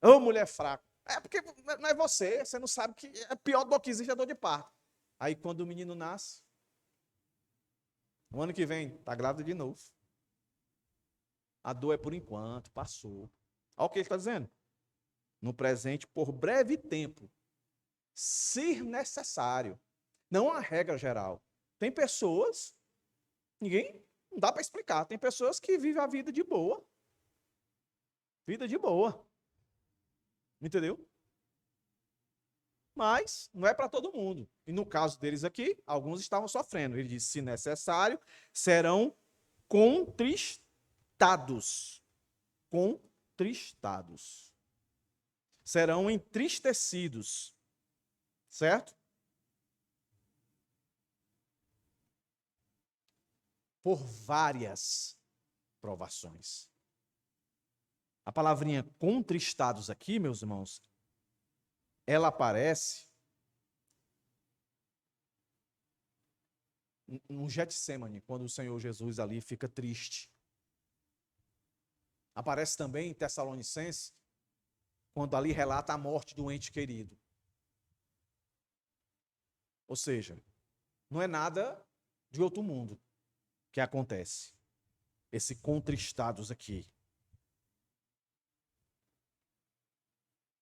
Ô, mulher fraca. É porque não é você não sabe que é pior do que existe a dor de parto. Aí quando o menino nasce, o ano que vem, está grávida de novo. A dor é por enquanto, passou. Olha o que ele está dizendo. No presente, por breve tempo, se necessário. Não há regra geral. Tem pessoas, não dá para explicar, tem pessoas que vivem a vida de boa. Vida de boa. Entendeu? Mas não é para todo mundo. E no caso deles aqui, alguns estavam sofrendo. Ele diz, se necessário, serão contristados. Contristados. Serão entristecidos. Certo? Por várias provações. A palavrinha contristados aqui, meus irmãos, ela aparece no Getsemane, quando o Senhor Jesus ali fica triste. Aparece também em Tessalonicenses, quando ali relata a morte do ente querido. Ou seja, não é nada de outro mundo que acontece. Esse contristados aqui.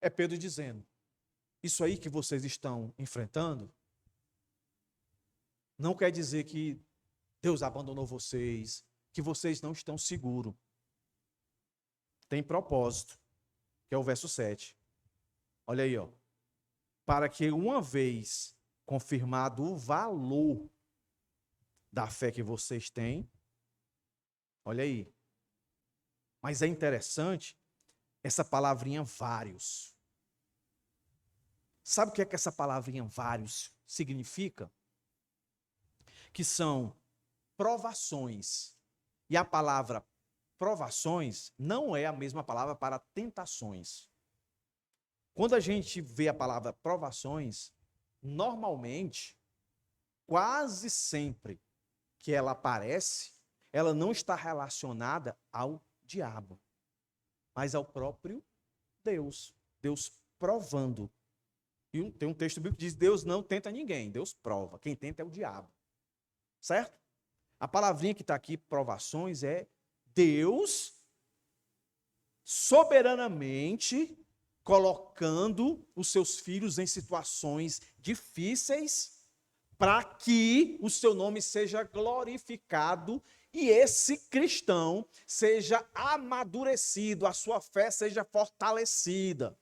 É Pedro dizendo, isso aí que vocês estão enfrentando não quer dizer que Deus abandonou vocês, que vocês não estão seguros. Tem propósito, que é o verso 7. Olha aí, ó. Para que uma vez confirmado o valor da fé que vocês têm, olha aí. Mas é interessante essa palavrinha vários. Sabe o que é que essa palavrinha vários significa? Que são provações. E a palavra provações não é a mesma palavra para tentações. Quando a gente vê a palavra provações, normalmente, quase sempre que ela aparece, ela não está relacionada ao diabo, mas ao próprio Deus. Deus provando. E tem um texto bíblico que diz: Deus não tenta ninguém, Deus prova. Quem tenta é o diabo. Certo? A palavrinha que está aqui, provações, é Deus soberanamente colocando os seus filhos em situações difíceis para que o seu nome seja glorificado e esse cristão seja amadurecido, a sua fé seja fortalecida.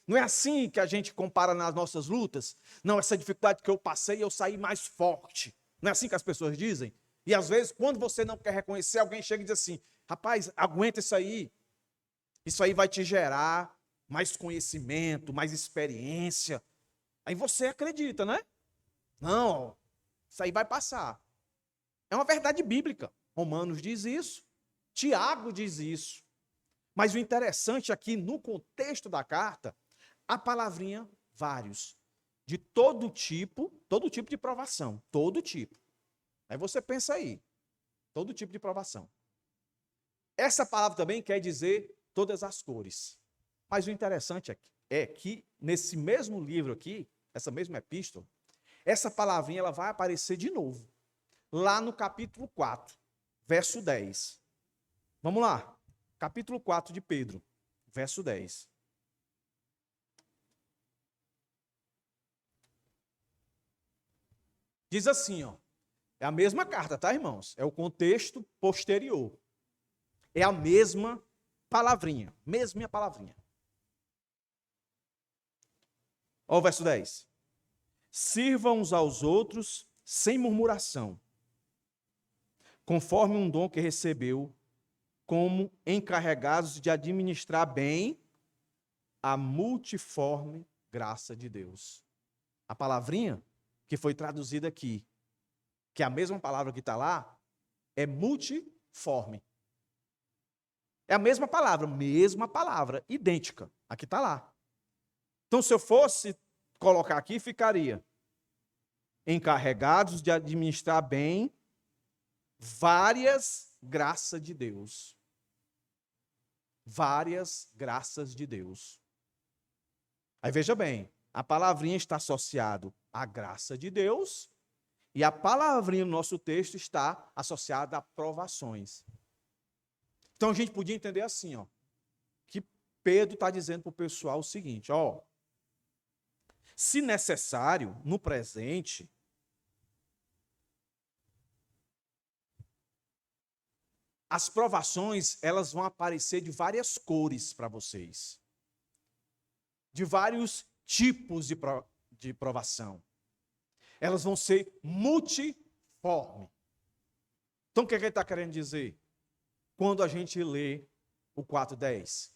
Não é assim que a gente compara nas nossas lutas? Não, essa dificuldade que eu passei, eu saí mais forte. Não é assim que as pessoas dizem? E às vezes, quando você não quer reconhecer, alguém chega e diz assim: rapaz, aguenta isso aí. Isso aí vai te gerar mais conhecimento, mais experiência. Aí você acredita, né? Não, isso aí vai passar. É uma verdade bíblica. Romanos diz isso. Tiago diz isso. Mas o interessante aqui, no contexto da carta, a palavrinha vários. De todo tipo de provação. Todo tipo. Aí você pensa aí. Todo tipo de provação. Essa palavra também quer dizer todas as cores. Mas o interessante é que, nesse mesmo livro aqui, essa mesma epístola, essa palavrinha ela vai aparecer de novo. Lá no capítulo 4, verso 10. Vamos lá. Capítulo 4 de Pedro, verso 10. Diz assim, ó. É a mesma carta, tá, irmãos? É o contexto posterior. É a mesma palavrinha. Mesma palavrinha. Olha o verso 10. Sirvam uns aos outros sem murmuração, conforme um dom que recebeu, como encarregados de administrar bem a multiforme graça de Deus. A palavrinha que foi traduzida aqui, que é a mesma palavra que está lá, é multiforme. É a mesma palavra, idêntica. Aqui está lá. Então, se eu fosse colocar aqui, ficaria encarregados de administrar bem várias graças de Deus. Várias graças de Deus. Aí veja bem, a palavrinha está associada à graça de Deus e a palavrinha no nosso texto está associada a provações. Então a gente podia entender assim, ó, que Pedro está dizendo para o pessoal o seguinte, ó, se necessário, no presente, as provações, elas vão aparecer de várias cores para vocês. De vários tipos de provação. Elas vão ser multiforme. Então, o que ele está querendo dizer? Quando a gente lê o 4:10,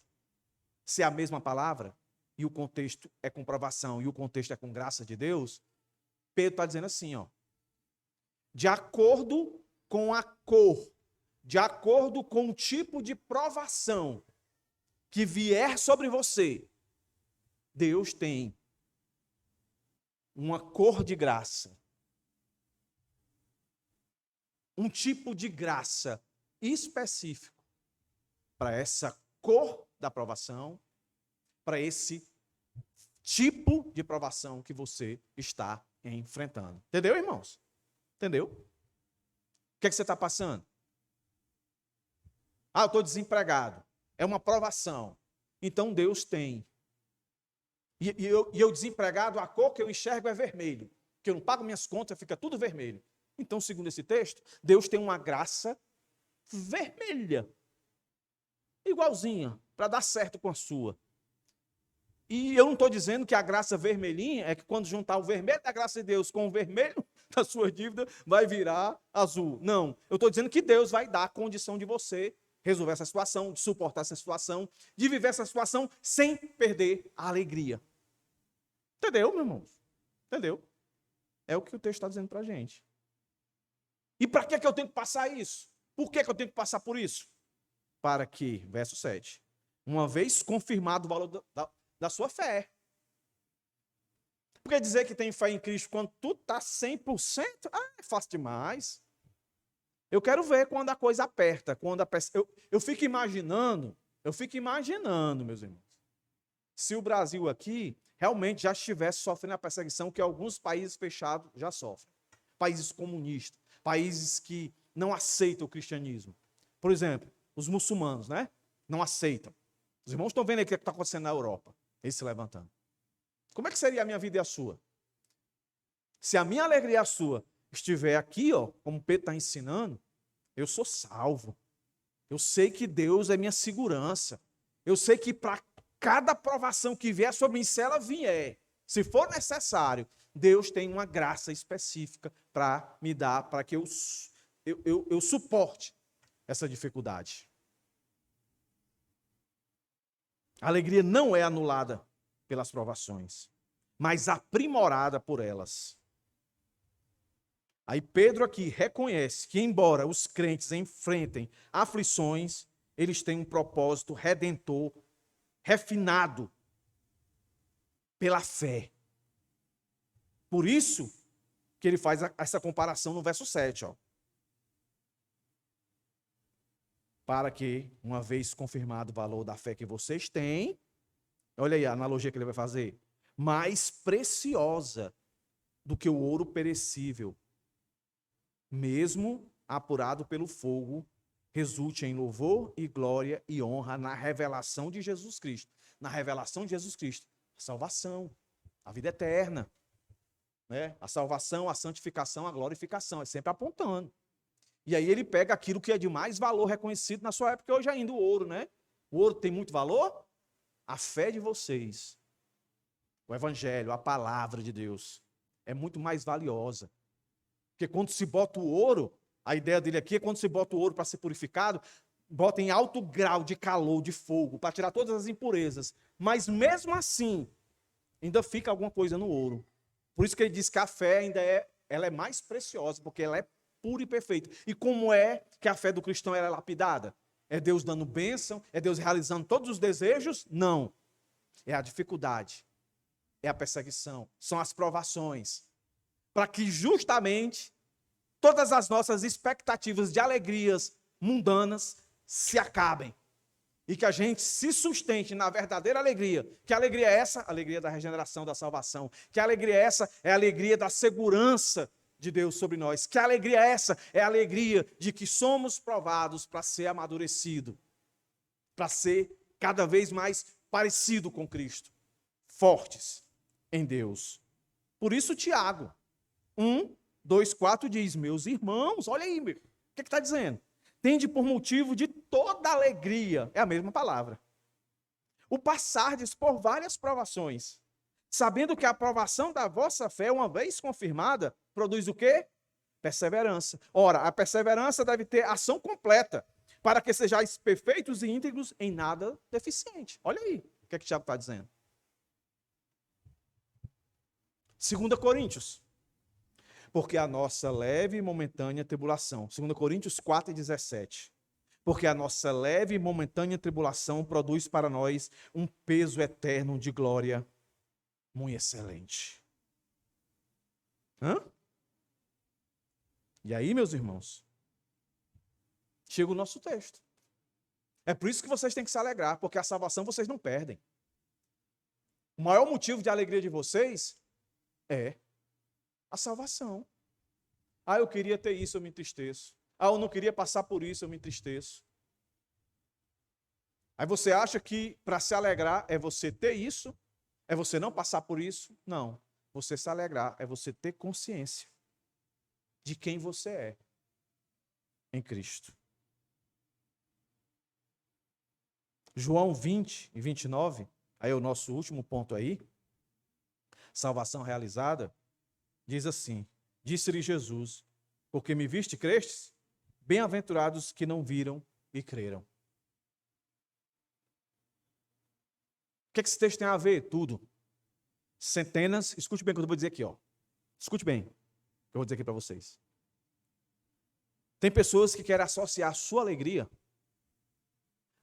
se é a mesma palavra, e o contexto é com provação, e o contexto é com graça de Deus, Pedro está dizendo assim, ó, de acordo com a cor, de acordo com o tipo de provação que vier sobre você, Deus tem uma cor de graça, um tipo de graça específico para essa cor da provação, para esse tipo de provação que você está enfrentando. Entendeu, irmãos? Entendeu? O que é que você está passando? Ah, eu estou desempregado. É uma provação. Então Deus tem. E eu desempregado, a cor que eu enxergo é vermelho. Porque eu não pago minhas contas, fica tudo vermelho. Então, segundo esse texto, Deus tem uma graça vermelha, igualzinha, para dar certo com a sua. E eu não estou dizendo que a graça vermelhinha é que quando juntar o vermelho da graça de Deus com o vermelho da sua dívida, vai virar azul. Não, eu estou dizendo que Deus vai dar a condição de você resolver essa situação, de suportar essa situação, de viver essa situação sem perder a alegria. Entendeu, meu irmão? Entendeu? É o que o texto está dizendo para a gente. E para que eu tenho que passar isso? Por que eu tenho que passar por isso? Para que, verso 7, uma vez confirmado o valor da sua fé. Porque dizer que tem fé em Cristo quando tudo está 100%, é fácil demais. Eu quero ver quando a coisa aperta, quando eu fico imaginando, meus irmãos, se o Brasil aqui realmente já estivesse sofrendo a perseguição que alguns países fechados já sofrem. Países comunistas, países que não aceitam o cristianismo. Por exemplo, os muçulmanos, né? Não aceitam. Os irmãos estão vendo aí o que está acontecendo na Europa, eles se levantando. Como é que seria a minha vida e a sua? Se a minha alegria e a sua estiver aqui, ó, como Pedro está ensinando, eu sou salvo. Eu sei que Deus é minha segurança. Eu sei que para cada provação que vier sobre mim, se ela vier, se for necessário, Deus tem uma graça específica para me dar, para que eu suporte essa dificuldade. A alegria não é anulada pelas provações, mas aprimorada por elas. Aí Pedro aqui reconhece que, embora os crentes enfrentem aflições, eles têm um propósito redentor, refinado pela fé. Por isso que ele faz essa comparação no verso 7. Ó. Para que, uma vez confirmado o valor da fé que vocês têm, olha aí a analogia que ele vai fazer, mais preciosa do que o ouro perecível, mesmo apurado pelo fogo, resulte em louvor e glória e honra na revelação de Jesus Cristo. Na revelação de Jesus Cristo, a salvação, a vida eterna, né? A salvação, a santificação, a glorificação, é sempre apontando. E aí ele pega aquilo que é de mais valor reconhecido na sua época, hoje ainda o ouro, né? O ouro tem muito valor? A fé de vocês, o evangelho, a palavra de Deus, é muito mais valiosa. Porque quando se bota o ouro, a ideia dele aqui é quando se bota o ouro para ser purificado, bota em alto grau de calor, de fogo, para tirar todas as impurezas. Mas mesmo assim, ainda fica alguma coisa no ouro. Por isso que ele diz que a fé ainda ela é mais preciosa, porque ela é pura e perfeita. E como é que a fé do cristão é lapidada? É Deus dando bênção? É Deus realizando todos os desejos? Não. É a dificuldade. É a perseguição. São as provações. Para que justamente todas as nossas expectativas de alegrias mundanas se acabem. E que a gente se sustente na verdadeira alegria. Que alegria é essa? A alegria da regeneração, da salvação. Que alegria é essa? É a alegria da segurança de Deus sobre nós. Que alegria é essa? É a alegria de que somos provados para ser amadurecido. Para ser cada vez mais parecido com Cristo. Fortes em Deus. Por isso Tiago 1, 2, 4 diz, meus irmãos, olha aí, o que está dizendo? Tende por motivo de toda alegria, é a mesma palavra, o passardes por várias provações, sabendo que a aprovação da vossa fé, uma vez confirmada, produz o quê? Perseverança. Ora, a perseverança deve ter ação completa, para que sejais perfeitos e íntegros em nada deficiente. Olha aí, o que Tiago está dizendo. 2 Coríntios. Porque a nossa leve e momentânea tribulação. 2 Coríntios 4:17. Porque a nossa leve e momentânea tribulação produz para nós um peso eterno de glória muito excelente. E aí, meus irmãos, chega o nosso texto. É por isso que vocês têm que se alegrar, porque a salvação vocês não perdem. O maior motivo de alegria de vocês é a salvação. Eu queria ter isso, eu me entristeço. Eu não queria passar por isso, eu me entristeço. Aí você acha que para se alegrar é você ter isso? É você não passar por isso? Não. Você se alegrar é você ter consciência de quem você é em Cristo. João 20 e 29, aí é o nosso último ponto aí, salvação realizada, diz assim: disse-lhe Jesus, porque me viste e crestes? Bem-aventurados que não viram e creram. O que esse texto tem a ver? Tudo. Centenas, escute bem o que eu vou dizer aqui, ó. Escute bem o que eu vou dizer aqui para vocês. Tem pessoas que querem associar a sua alegria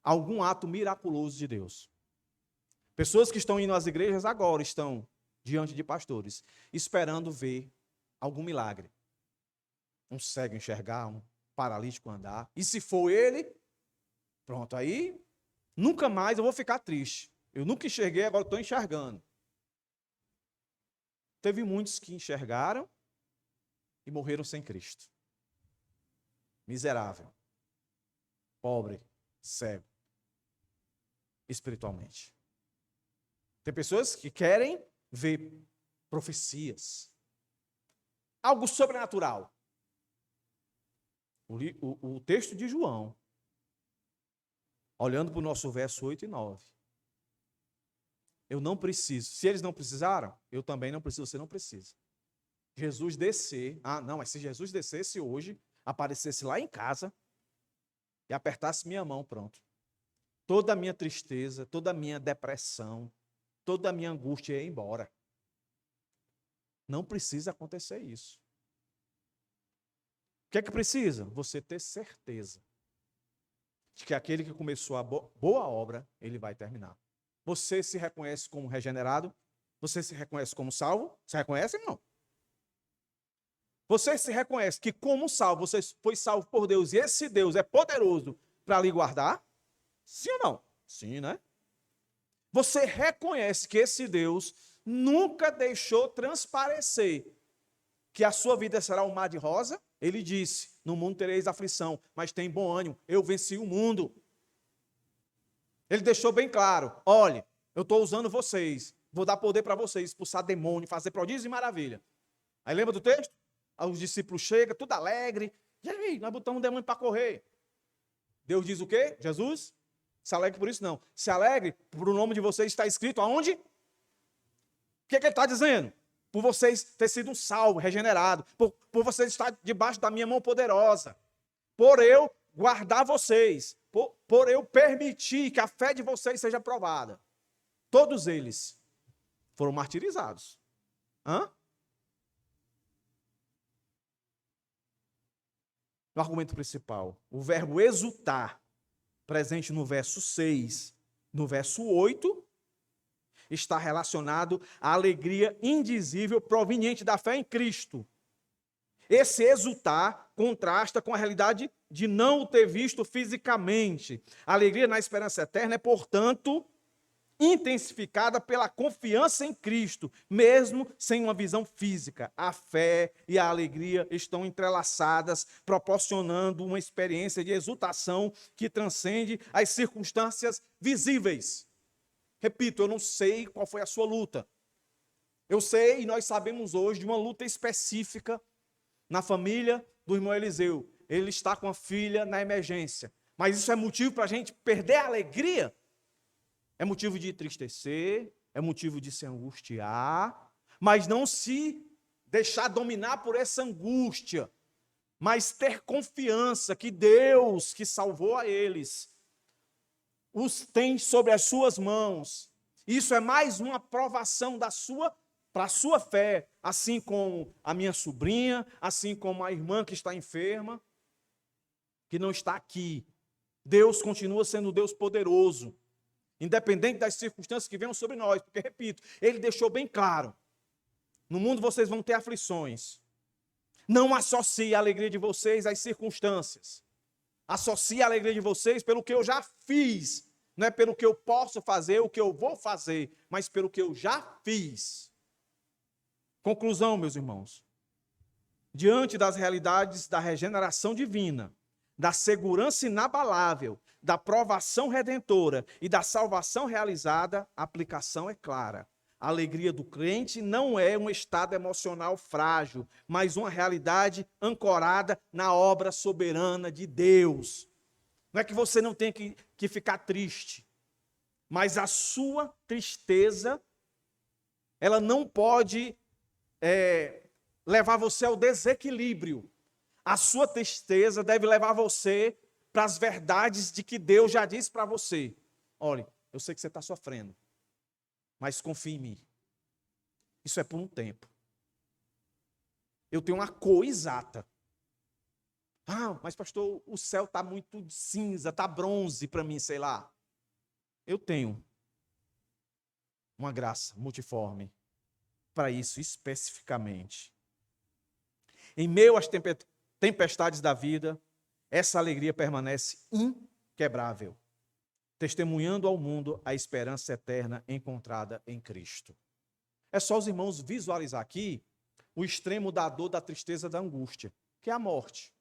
a algum ato miraculoso de Deus. Pessoas que estão indo às igrejas agora estão diante de pastores, esperando ver algum milagre. Um cego enxergar, um paralítico andar. E se for ele, pronto, aí nunca mais eu vou ficar triste. Eu nunca enxerguei, agora estou enxergando. Teve muitos que enxergaram e morreram sem Cristo. Miserável, pobre, cego, espiritualmente. Tem pessoas que querem ver profecias, algo sobrenatural. O texto de João, olhando para o nosso verso 8 e 9. Eu não preciso. Se eles não precisaram, eu também não preciso, você não precisa. Jesus descer. Mas se Jesus descesse hoje, aparecesse lá em casa e apertasse minha mão, pronto. Toda a minha tristeza, toda a minha depressão, toda a minha angústia ia embora. Não precisa acontecer isso. O que é que precisa? Você ter certeza de que aquele que começou a boa obra, ele vai terminar. Você se reconhece como regenerado? Você se reconhece como salvo? Se reconhece, não? Você se reconhece que como salvo, você foi salvo por Deus e esse Deus é poderoso para lhe guardar? Sim ou não? Sim, né? Você reconhece que esse Deus nunca deixou transparecer que a sua vida será um mar de rosa? Ele disse, no mundo tereis aflição, mas tem bom ânimo, eu venci o mundo. Ele deixou bem claro, olhe, eu estou usando vocês, vou dar poder para vocês, expulsar demônio, fazer prodígios e maravilha. Aí lembra do texto? Aí os discípulos chegam, tudo alegre, e aí, nós botamos um demônio para correr. Deus diz o quê? Jesus? Se alegre por isso não. Se alegre por o nome de vocês está escrito aonde? O que ele está dizendo? Por vocês ter sido um salvo, regenerado, por vocês estar debaixo da minha mão poderosa, por eu guardar vocês, por eu permitir que a fé de vocês seja provada. Todos eles foram martirizados. O argumento principal, o verbo exultar, presente no verso 6, no verso 8, está relacionado à alegria indizível proveniente da fé em Cristo. Esse exultar contrasta com a realidade de não o ter visto fisicamente. A alegria na esperança eterna é, portanto, intensificada pela confiança em Cristo, mesmo sem uma visão física. A fé e a alegria estão entrelaçadas, proporcionando uma experiência de exultação que transcende as circunstâncias visíveis. Repito, eu não sei qual foi a sua luta. Eu sei, e nós sabemos hoje, de uma luta específica na família do irmão Eliseu. Ele está com a filha na emergência. Mas isso é motivo para a gente perder a alegria? É motivo de entristecer, é motivo de se angustiar, mas não se deixar dominar por essa angústia, mas ter confiança que Deus, que salvou a eles, os tem sobre as suas mãos. Isso é mais uma provação para a sua fé, assim como a minha sobrinha, assim como a irmã que está enferma, que não está aqui. Deus continua sendo Deus poderoso, independente das circunstâncias que venham sobre nós, porque, repito, ele deixou bem claro, no mundo vocês vão ter aflições. Não associe a alegria de vocês às circunstâncias. Associe a alegria de vocês pelo que eu já fiz, não é pelo que eu posso fazer, o que eu vou fazer, mas pelo que eu já fiz. Conclusão, meus irmãos. Diante das realidades da regeneração divina, da segurança inabalável, da provação redentora e da salvação realizada, a aplicação é clara. A alegria do crente não é um estado emocional frágil, mas uma realidade ancorada na obra soberana de Deus. Não é que você não tenha que ficar triste, mas a sua tristeza, ela não pode levar você ao desequilíbrio. A sua tristeza deve levar você para as verdades de que Deus já disse para você. Olha, eu sei que você está sofrendo, mas confie em mim. Isso é por um tempo. Eu tenho uma cor exata. Ah, mas pastor, o céu está muito cinza, está bronze para mim, sei lá. Eu tenho uma graça multiforme para isso especificamente. Em meio às tempestades da vida, essa alegria permanece inquebrável, testemunhando ao mundo a esperança eterna encontrada em Cristo. É só os irmãos visualizar aqui o extremo da dor, da tristeza, da angústia, que é a morte.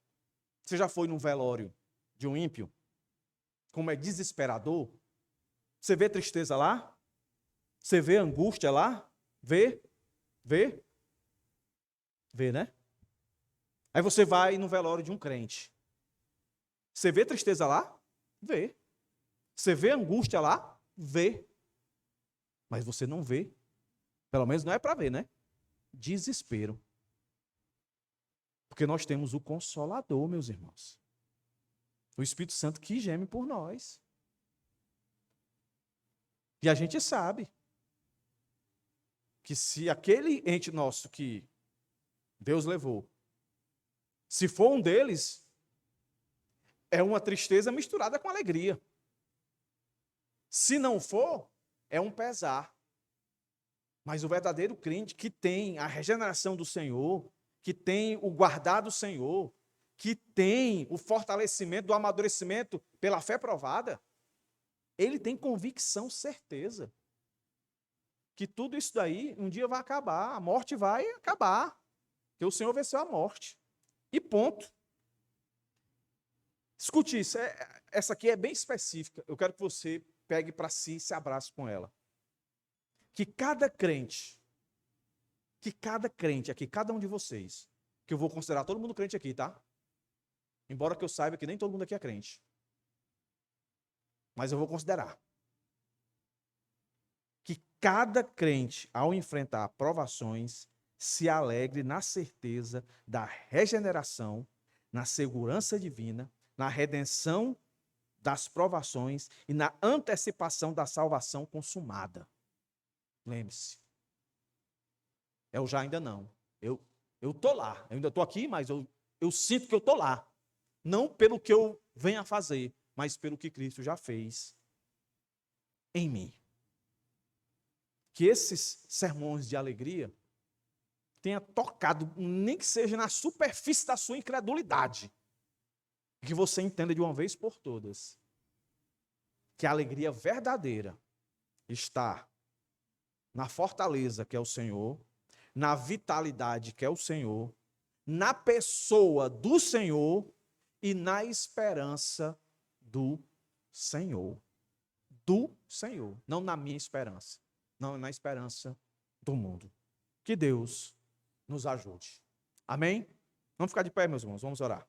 Você já foi num velório de um ímpio? Como é desesperador? Você vê tristeza lá? Você vê angústia lá? Vê? Vê? Vê, né? Aí você vai no velório de um crente. Você vê tristeza lá? Vê. Você vê angústia lá? Vê. Mas você não vê. Pelo menos não é para ver, né? Desespero. Porque nós temos o Consolador, meus irmãos. O Espírito Santo que geme por nós. E a gente sabe que se aquele ente nosso que Deus levou, se for um deles, é uma tristeza misturada com alegria. Se não for, é um pesar. Mas o verdadeiro crente que tem a regeneração do Senhor, que tem o guardar do Senhor, que tem o fortalecimento do amadurecimento pela fé provada, ele tem convicção, certeza, que tudo isso daí um dia vai acabar, a morte vai acabar, porque o Senhor venceu a morte. E ponto. Escute isso, essa aqui é bem específica, eu quero que você pegue para si e se abrace com ela. Que cada crente aqui, cada um de vocês, que eu vou considerar todo mundo crente aqui, tá? Embora que eu saiba que nem todo mundo aqui é crente. Mas eu vou considerar. Que cada crente, ao enfrentar provações, se alegre na certeza da regeneração, na segurança divina, na redenção das provações e na antecipação da salvação consumada. Lembre-se. Eu já ainda não. Eu estou lá. Eu ainda estou aqui, mas eu sinto que eu estou lá. Não pelo que eu venho a fazer, mas pelo que Cristo já fez em mim. Que esses sermões de alegria tenha tocado, nem que seja na superfície da sua incredulidade, que você entenda de uma vez por todas que a alegria verdadeira está na fortaleza que é o Senhor, na vitalidade que é o Senhor, na pessoa do Senhor e na esperança do Senhor. Do Senhor, não na minha esperança, não na esperança do mundo. Que Deus nos ajude. Amém? Vamos ficar de pé, meus irmãos, vamos orar.